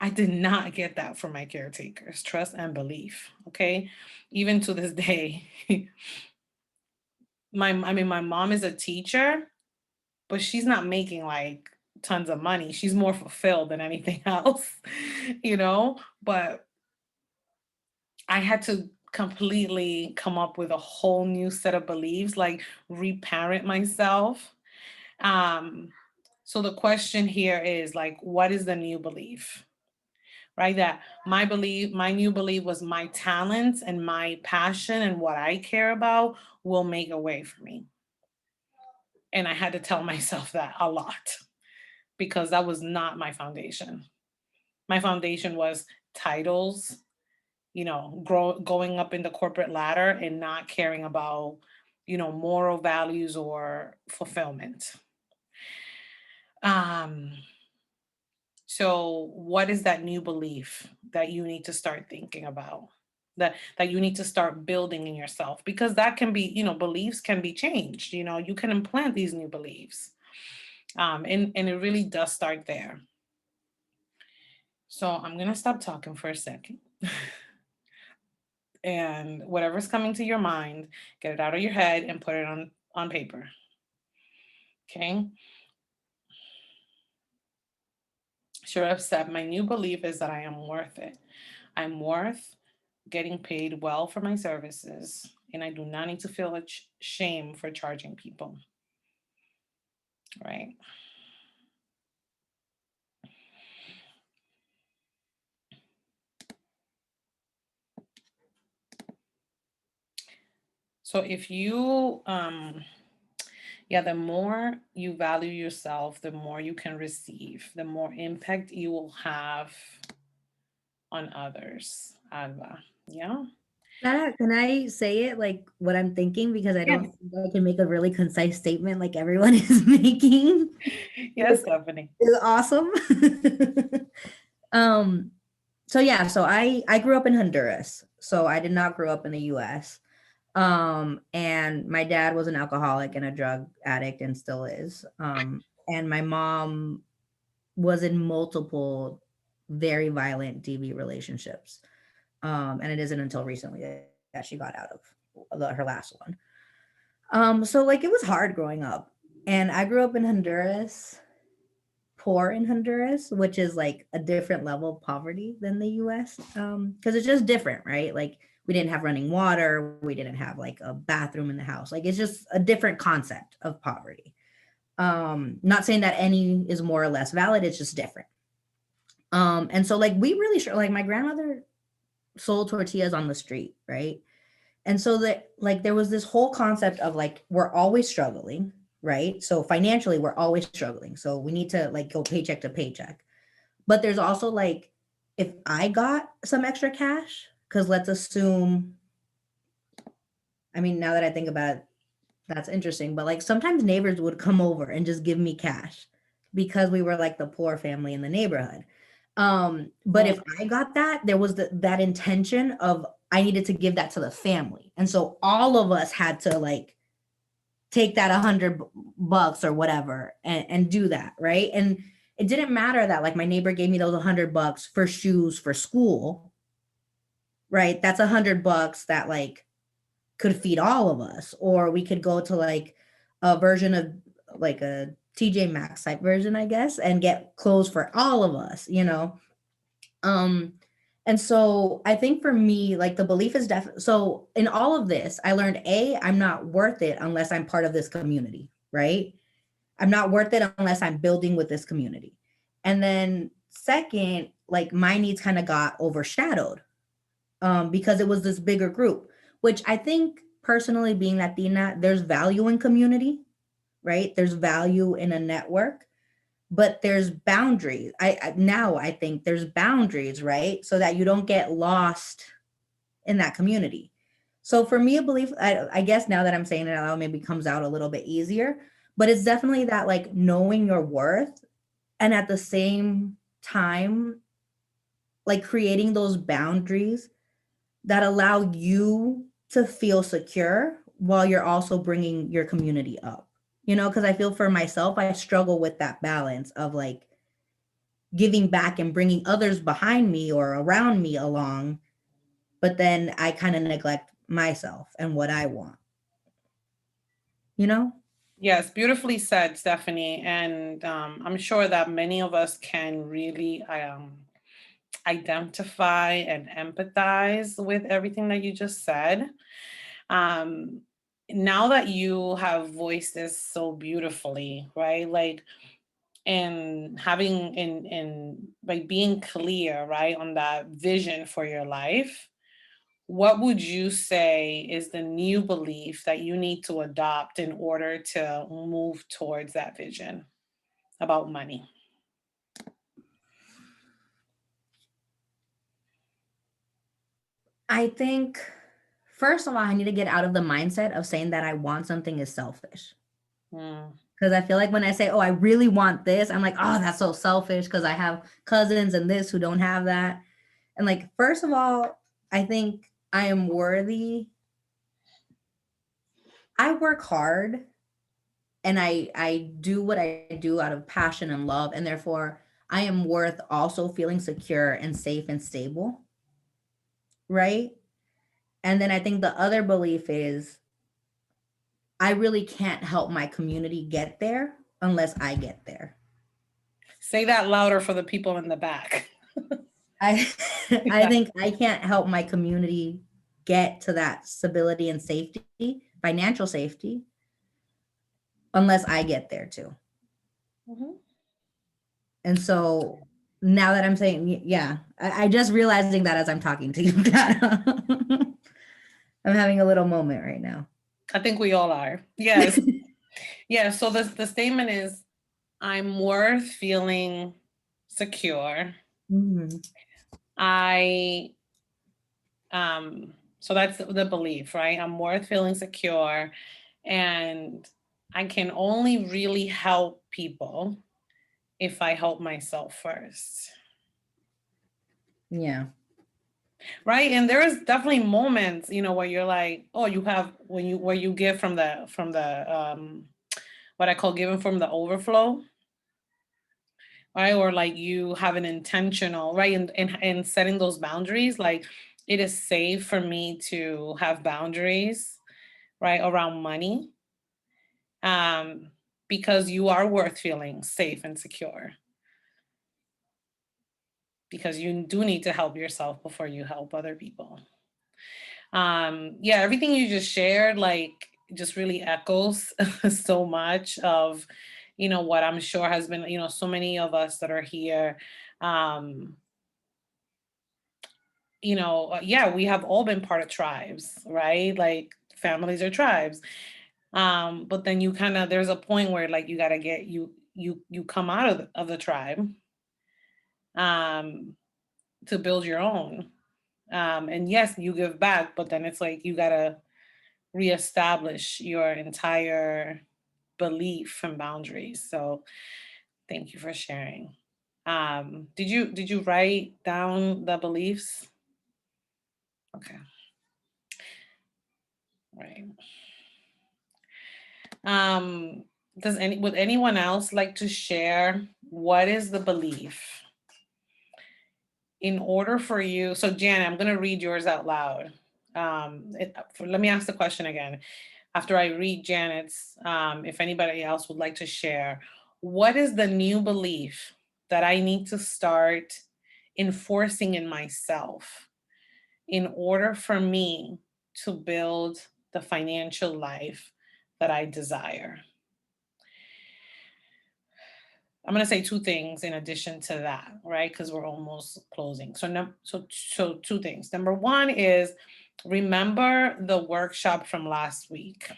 I did not get that from my caretakers, trust and belief. Okay. Even to this day, my mom is a teacher, but she's not making like tons of money. She's more fulfilled than anything else, but I had to completely come up with a whole new set of beliefs, like reparent myself. So the question here is like, what is the new belief? Right? That my new belief was my talents and my passion and what I care about will make a way for me. And I had to tell myself that a lot because that was not my foundation. My foundation was titles, going up in the corporate ladder and not caring about, moral values or fulfillment. So what is that new belief that you need to start thinking about? That you need to start building in yourself, because that can be, beliefs can be changed. You can implant these new beliefs. And it really does start there. So I'm going to stop talking for a second. And whatever's coming to your mind, get it out of your head and put it on paper. Okay. Sure, said, my new belief is that I am worth it. I'm worth getting paid well for my services, and I do not need to feel shame for charging people. Right. So if you, the more you value yourself, the more you can receive, the more impact you will have on others. Alba, yeah? Clara, can I say it like what I'm thinking? Because I don't think I can make a really concise statement like everyone is making. Yes, Stephanie. It's awesome. So yeah, so I grew up in Honduras. So I did not grow up in the US. And my dad was an alcoholic and a drug addict and still is. And my mom was in multiple very violent DV relationships. And it isn't until recently that she got out of her last one. So like it was hard growing up. And I grew up in Honduras, poor in Honduras, which is like a different level of poverty than the US. Because it's just different, right? Like we didn't have running water, we didn't have like a bathroom in the house. Like it's just a different concept of poverty. Not saying that any is more or less valid, it's just different. And so like we really like my grandmother sold tortillas on the street, right? And so that like there was this whole concept of like we're always struggling, right? So financially we're always struggling. So we need to like go paycheck to paycheck. But there's also like if I got some extra cash, because let's assume, I mean, now that I think about it, that's interesting. But like sometimes neighbors would come over and just give me cash because we were like the poor family in the neighborhood. But if I got that, there was that intention of I needed to give that to the family. And so all of us had to like take that $100 or whatever and do that. Right. And it didn't matter that like my neighbor gave me those $100 for shoes for school. Right. That's $100 that like could feed all of us, or we could go to like a version of like a TJ Maxx type version, I guess, and get clothes for all of us, And so I think for me, like the belief is definitely, so in all of this, I learned I'm not worth it unless I'm part of this community, right? I'm not worth it unless I'm building with this community. And then second, like my needs kind of got overshadowed because it was this bigger group, which I think personally being Latina, there's value in community, right? There's value in a network, but there's boundaries. I think there's boundaries, right? So that you don't get lost in that community. So for me, a belief, I guess now that I'm saying it out loud, maybe comes out a little bit easier, but it's definitely that like knowing your worth and at the same time, like creating those boundaries that allow you to feel secure while you're also bringing your community up, because I feel for myself, I struggle with that balance of like giving back and bringing others behind me or around me along, but then I kind of neglect myself and what I want, Yes, beautifully said, Stephanie. And I'm sure that many of us can really identify and empathize with everything that you just said. Now that you have voiced this so beautifully, right? Like, and having and like being clear, right, on that vision for your life, what would you say is the new belief that you need to adopt in order to move towards that vision about money? I think, first of all, I need to get out of the mindset of saying that I want something is selfish. Mm. Because I feel like when I say, oh, I really want this, I'm like, oh, that's so selfish because I have cousins and this who don't have that. And like, first of all, I think I am worthy. I work hard and I do what I do out of passion and love. And therefore, I am worth also feeling secure and safe and stable. Right. And then I think the other belief is I really can't help my community get there unless I get there. Say that louder for the people in the back. I I think I can't help my community get to that stability and safety, financial safety, unless I get there too. Mm-hmm. And so now that I'm saying, yeah, I just realizing that as I'm talking to you, I'm having a little moment right now. I think we all are. Yes. Yeah. So the statement is, I'm worth feeling secure. Mm-hmm. So that's the belief, right? I'm worth feeling secure, and I can only really help people if I help myself first. Yeah. Right. And there is definitely moments, where you're like, oh, you have where you give from the what I call giving from the overflow. Right. Or like you have an intentional, right. And setting those boundaries, like it is safe for me to have boundaries, right, around money. Because you are worth feeling safe and secure. Because you do need to help yourself before you help other people. Yeah, everything you just shared, like, just really echoes so much of, what I'm sure has been, so many of us that are here. Yeah, we have all been part of tribes, right? Like families or tribes. But then you kind of, there's a point where like you gotta get you come out of the tribe to build your own. And yes, you give back, but then it's like you gotta reestablish your entire belief and boundaries. So thank you for sharing. Did you write down the beliefs? Okay. Right. Would anyone else like to share what is the belief in order for you? So Janet, I'm going to read yours out loud. Let me ask the question again. After I read Janet's, if anybody else would like to share, what is the new belief that I need to start enforcing in myself in order for me to build the financial life that I desire? I'm going to say two things in addition to that, right? Because we're almost closing. So two things. Number one is, remember the workshop from last week,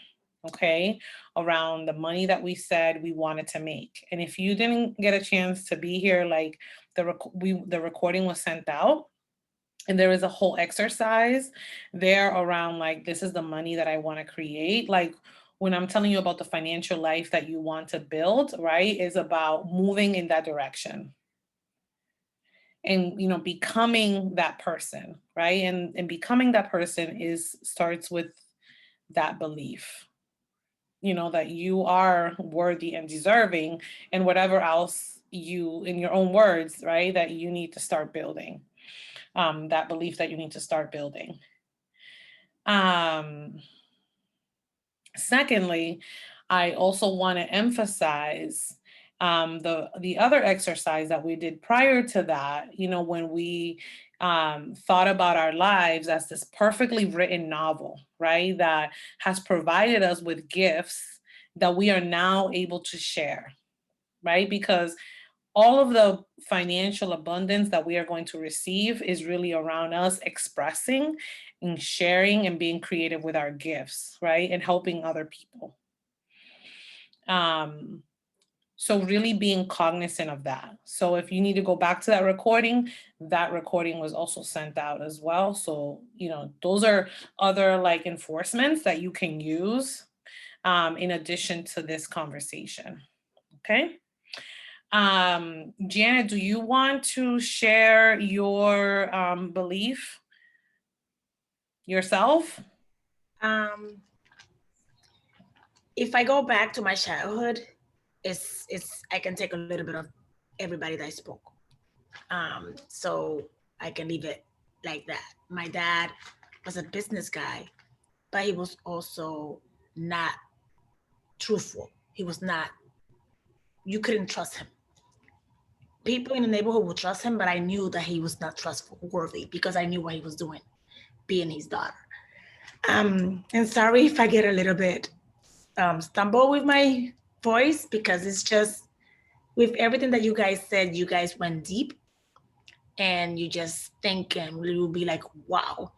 okay? Around the money that we said we wanted to make. And if you didn't get a chance to be here, like the recording was sent out. And there is a whole exercise there around like, this is the money that I want to create. Like when I'm telling you about the financial life that you want to build, right, is about moving in that direction. And, becoming that person, right? And becoming that person starts with that belief, that you are worthy and deserving, and whatever else you, in your own words, right, that you need to start building. That belief that you need to start building. Secondly, I also want to emphasize The other exercise that we did prior to that, when we thought about our lives as this perfectly written novel, right, that has provided us with gifts that we are now able to share, right? Because all of the financial abundance that we are going to receive is really around us expressing and sharing and being creative with our gifts, right? And helping other people. So really being cognizant of that. So if you need to go back to that recording was also sent out as well. So, those are other like enforcements that you can use in addition to this conversation. Okay. Janet, do you want to share your belief yourself? If I go back to my childhood, it's I can take a little bit of everybody that I spoke. So I can leave it like that. My dad was a business guy, but he was also not truthful. He was not, you couldn't trust him. People in the neighborhood would trust him, but I knew that he was not trustworthy because I knew what he was doing, being his daughter. And sorry if I get a little bit stumble with my voice, because it's just, with everything that you guys said, you guys went deep and you just think and you will be like, wow.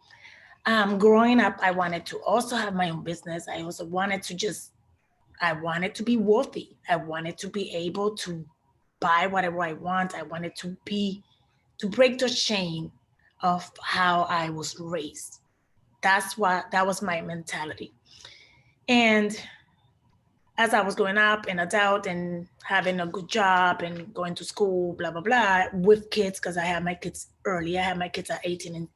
Growing up, I wanted to also have my own business. I also wanted to be wealthy. I wanted to be able to buy whatever I want. I wanted to break the chain of how I was raised. That was my mentality. And as I was growing up and adult and having a good job and going to school, blah, blah, blah, with kids, because I had my kids early. I had my kids at 18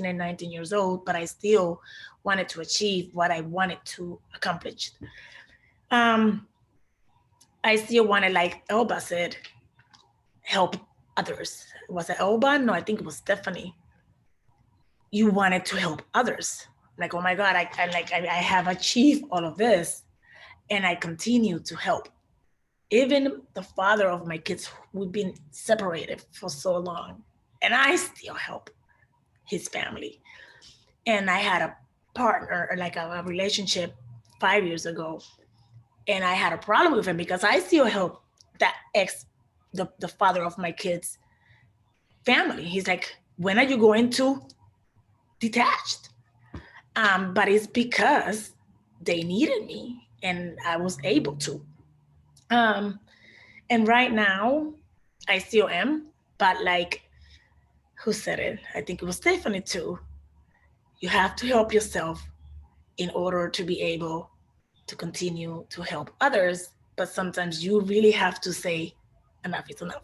and 19 years old, but I still wanted to achieve what I wanted to accomplish. I still wanted, like Elba said, help others. Was it Elba? No, I think it was Stephanie. You wanted to help others. Like, oh my God, I have achieved all of this. And I continue to help. Even the father of my kids, we've been separated for so long, and I still help his family. And I had a partner, like a relationship 5 years ago, and I had a problem with him because I still help that the father of my kids' family. He's like, when are you going to detached? But it's because they needed me and I was able to. And right now, I still am, but like, who said it? I think it was Stephanie too. You have to help yourself in order to be able to continue to help others. But sometimes you really have to say, enough is enough.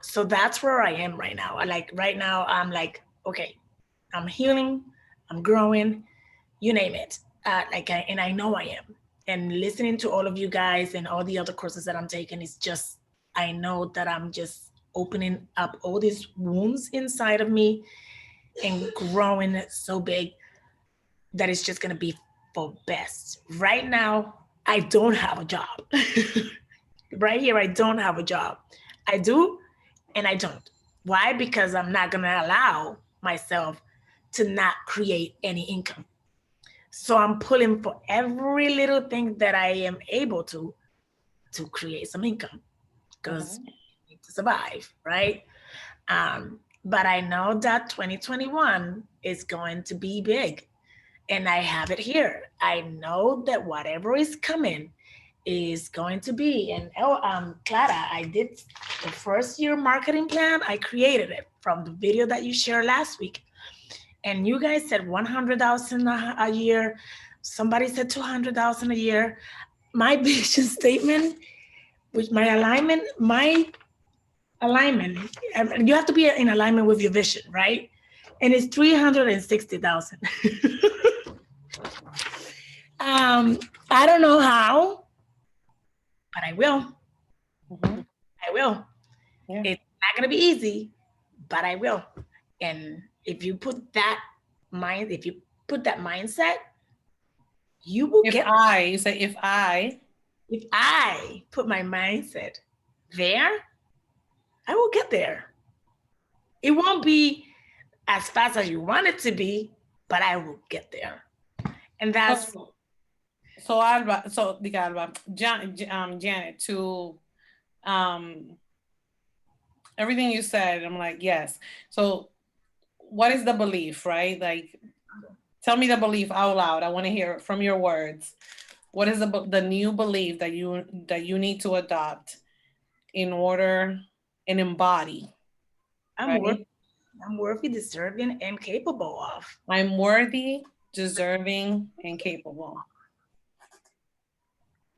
So that's where I am right now. Right now, I'm like, okay, I'm healing, I'm growing, you name it. And I know I am. And listening to all of you guys and all the other courses that I'm taking is just, I know that I'm just opening up all these wounds inside of me and growing so big that it's just going to be for best. Right now, I don't have a job. Right here, I don't have a job. I do, and I don't. Why? Because I'm not going to allow myself to not create any income. So I'm pulling for every little thing that I am able to create some income, because you need to survive, right? But I know that 2021 is going to be big, and I have it here. I know that whatever is coming is going to be. And Clara, I did the first year marketing plan. I created it from the video that you shared last week. And you guys said 100,000 a year. Somebody said 200,000 a year. My vision statement, with my alignment, you have to be in alignment with your vision, right? And it's 360,000. I don't know how, but I will. I will. Yeah. It's not gonna be easy, but I will. And if you put that mindset, you will if get. If I If I put my mindset there, I will get there. It won't be as fast as you want it to be, but I will get there. And that's So Alba, so the Alba, Janet, to everything you said, I'm like, yes. So what is the belief, right? Like, tell me the belief out loud. I want to hear it from your words. What is the new belief that you need to adopt in order and embody? I'm worthy, deserving, and capable of. I'm worthy, deserving, and capable.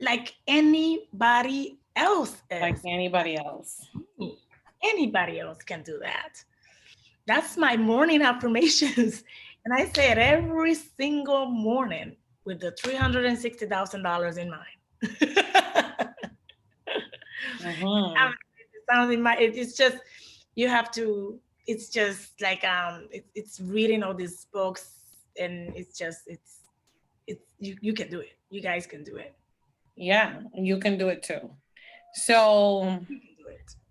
Like anybody else is. Like anybody else. Anybody else can do that. That's my morning affirmations. And I say it every single morning with the $360,000 in mind. Sounds in my, it's just, you have to, it's just like, it's reading all these books, and it's just, you can do it. You guys can do it. Yeah, you can do it too. So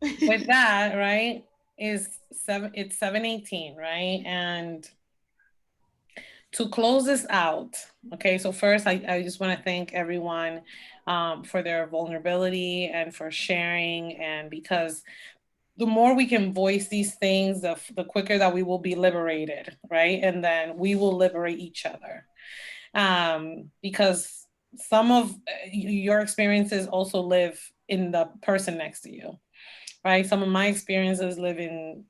with that, right, it's 7:18, right? And to close this out, okay, so first I just want to thank everyone for their vulnerability and for sharing, and because the more we can voice these things, the quicker that we will be liberated, right? And then we will liberate each other. Because some of your experiences also live in the person next to you, right? Some of my experiences live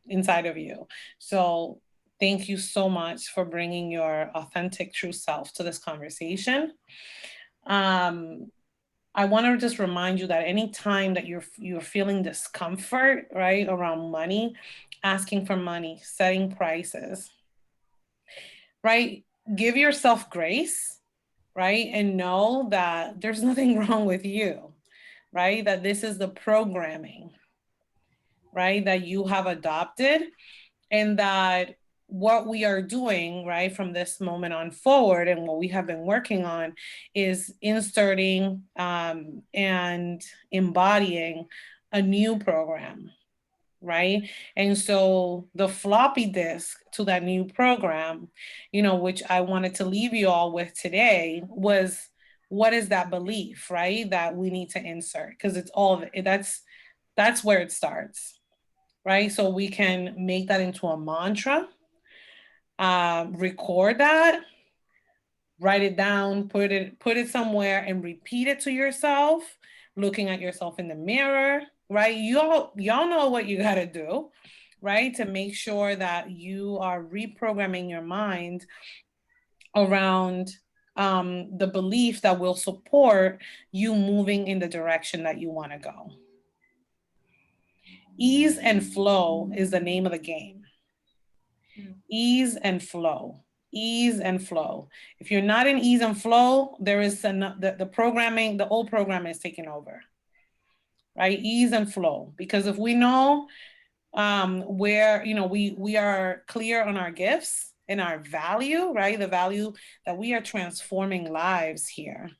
inside of you. So thank you so much for bringing your authentic, true self to this conversation. I want to just remind you that anytime that you're feeling discomfort, right, around money, asking for money, setting prices, right, give yourself grace, right, and know that there's nothing wrong with you, right, that this is the programming, right, that you have adopted, and that what we are doing, right, from this moment on forward, and what we have been working on is inserting and embodying a new program, right? And so the floppy disk to that new program, you know, which I wanted to leave you all with today, was what is that belief, right, that we need to insert? Because it's all of it. That's where it starts, right? So we can make that into a mantra, record that, write it down, put it somewhere, and repeat it to yourself, looking at yourself in the mirror, right? Y'all know what you got to do, right, to make sure that you are reprogramming your mind around the belief that will support you moving in the direction that you want to go. Ease and flow is the name of the game. Ease and flow. Ease and flow. If you're not in ease and flow, there is the programming, the old program is taking over, right? Ease and flow. Because if we know where, you know, we are clear on our gifts and our value, right? The value that we are transforming lives here,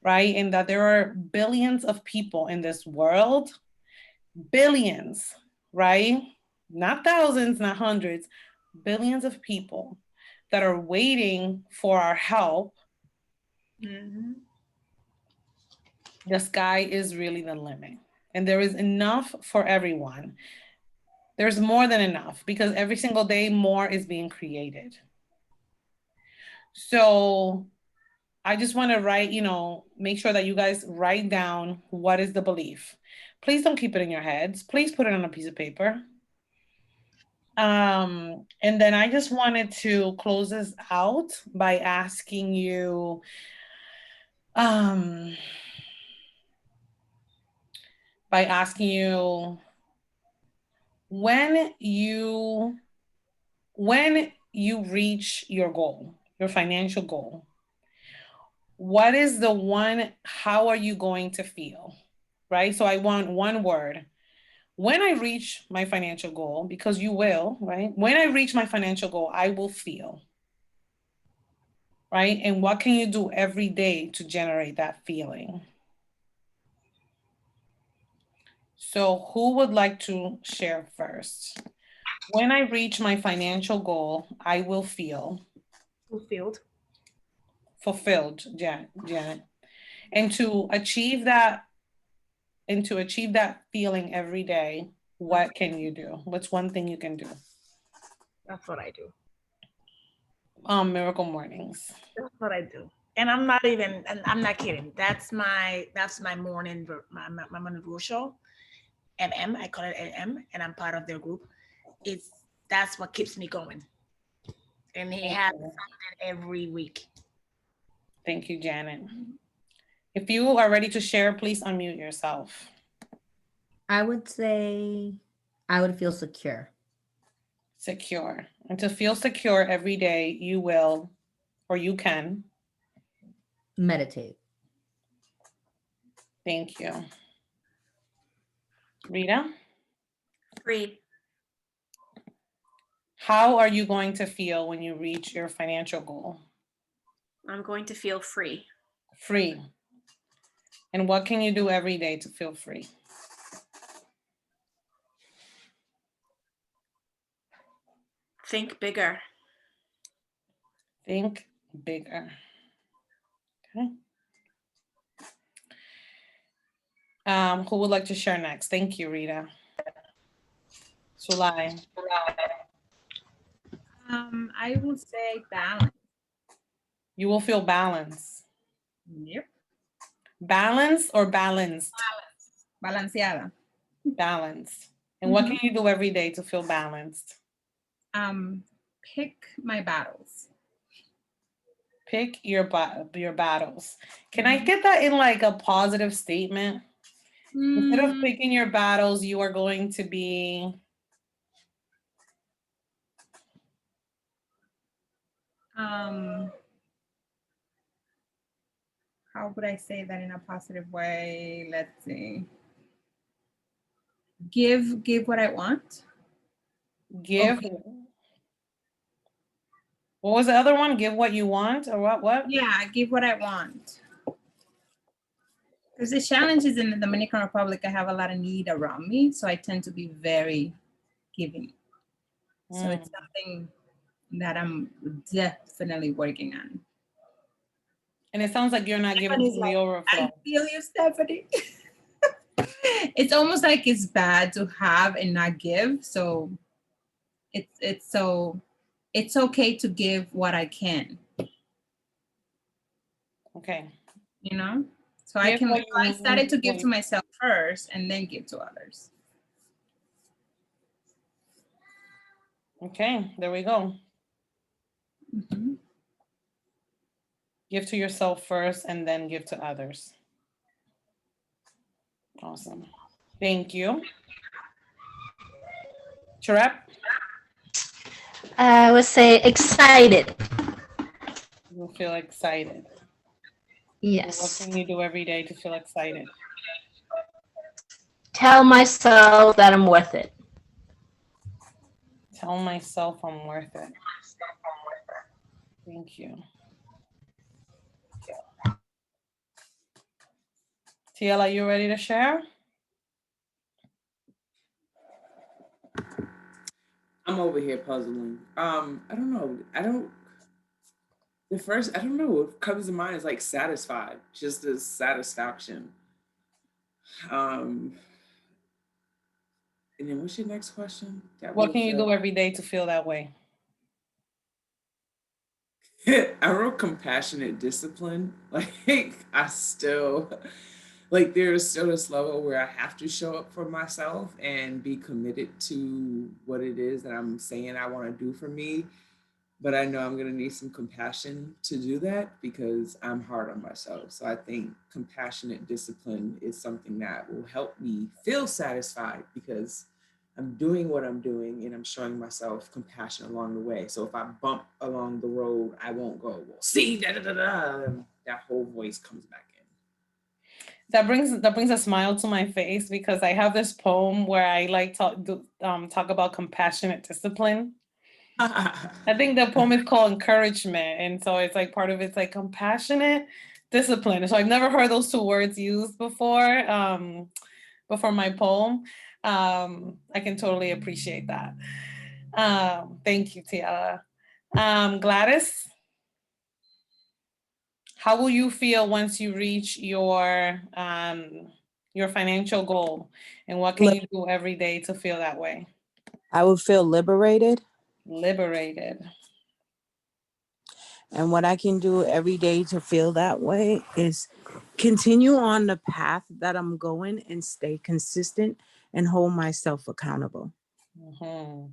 right? And that there are billions of people in this world, billions, right? Not thousands, not hundreds, billions of people that are waiting for our help. Mm-hmm. The sky is really the limit. And there is enough for everyone. There's more than enough, because every single day more is being created. So I just want to write, you know, make sure that you guys write down what is the belief. Please don't keep it in your heads. Please put it on a piece of paper. And then I just wanted to close this out by asking you, when you reach your goal, your financial goal, what is the one, how are you going to feel, right? So I want one word. When I reach my financial goal, because you will, right? When I reach my financial goal, I will feel, right? And what can you do every day to generate that feeling? So who would like to share first? When I reach my financial goal, I will feel Fulfilled. fulfilled, Janet. And to achieve that, feeling every day, what can you do? What's one thing you can do? That's what I do. Miracle Mornings. That's what I do. And I'm not even, and I'm not kidding. That's my morning, my morning show. MM, I call it MM, and I'm part of their group. That's what keeps me going. And he has something every week. Thank you, Janet. If you are ready to share, please unmute yourself. I would say I would feel secure. Secure. And to feel secure every day, you will, or you can. Meditate. Thank you. Rita? Free. How are you going to feel when you reach your financial goal? I'm going to feel free. Free. And what can you do every day to feel free? Think bigger. Think bigger. Okay. Who would like to share next? Thank you, Rita. Sulai. I would say balance. You will feel balance. Yep. Balance or balanced? Balanceada. Balance. And what can you do every day to feel balanced? Pick my battles. Pick your battles. Can I get that in like a positive statement? Instead of picking your battles, you are going to be... How would I say that in a positive way? Let's see. Give what I want. Give. Okay. What was the other one? Give what you want, or what? Yeah, give what I want. Because the challenges in the Dominican Republic, I have a lot of need around me, so I tend to be very giving. So it's something that I'm definitely working on. And it sounds like you're not giving from the overflow. I feel you, Stephanie. It's almost like it's bad to have and not give. So it's okay to give what I can. Okay. You know? So I started to give to myself first and then give to others. Okay, there we go. Give to yourself first and then give to others. Awesome. Thank you. Charep? I would say excited. You feel excited. Yes. What can you do every day to feel excited? Tell myself that I'm worth it. Tell myself I'm worth it. Thank you. TL, are you ready to share? I'm over here puzzling. I don't know. I don't know what comes to mind is like satisfied, just as satisfaction. And then what's your next question? What can you do every day to feel that way? I wrote compassionate discipline. Like I still, like there's still this level where I have to show up for myself and be committed to what it is that I'm saying I want to do for me. But I know I'm going to need some compassion to do that because I'm hard on myself. So I think compassionate discipline is something that will help me feel satisfied because I'm doing what I'm doing and I'm showing myself compassion along the way. So if I bump along the road, I won't go, well, see, da da da da. And that whole voice comes back in. That brings a smile to my face because I have this poem where I like talk about compassionate discipline. I think the poem is called Encouragement. And so it's like part of it's like compassionate discipline. So I've never heard those two words used before. before my poem. I can totally appreciate that. Thank you, Tiara. Gladys, how will you feel once you reach your financial goal, and what can you do every day to feel that way? I would feel liberated. Liberated. And what I can do every day to feel that way is continue on the path that I'm going and stay consistent and hold myself accountable. Mhm.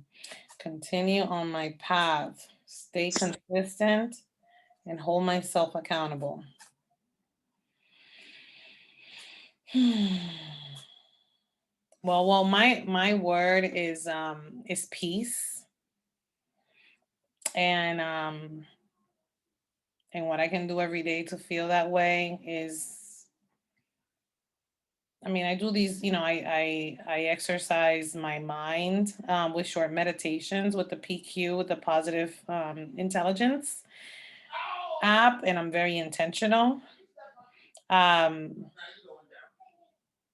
Continue on my path, stay consistent, and hold myself accountable. Well, my word is peace, and what I can do every day to feel that way is, I mean, I do these, I exercise my mind with short meditations with the PQ, with the positive intelligence app, and I'm very intentional.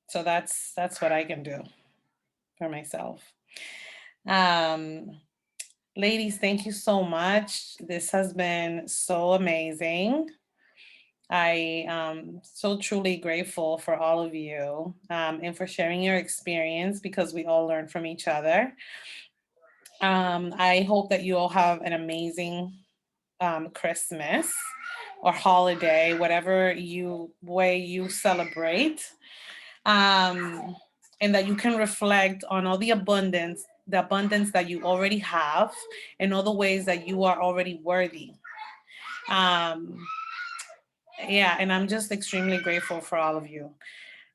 So that's what I can do for myself. Ladies, thank you so much. This has been so amazing. I am so truly grateful for all of you and for sharing your experience, because we all learn from each other. I hope that you all have an amazing Christmas or holiday, whatever way you celebrate, and that you can reflect on all the abundance that you already have, and all the ways that you are already worthy. Yeah, and I'm just extremely grateful for all of you.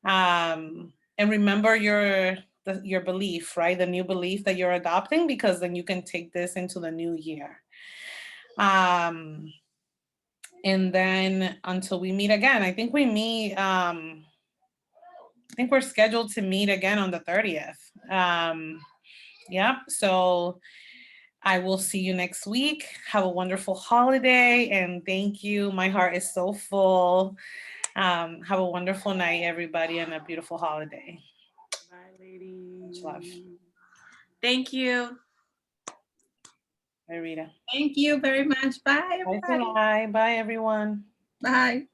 And remember your belief, right? The new belief that you're adopting, because then you can take this into the new year. And then until we meet again, I think we're scheduled to meet again on the 30th. Yep. So I will see you next week. Have a wonderful holiday, and thank you. My heart is so full. Have a wonderful night, everybody, and a beautiful holiday. Bye, ladies. Much love. Thank you. Bye, Rita. Thank you very much. Bye, Bye, everybody. Bye, everyone. Bye.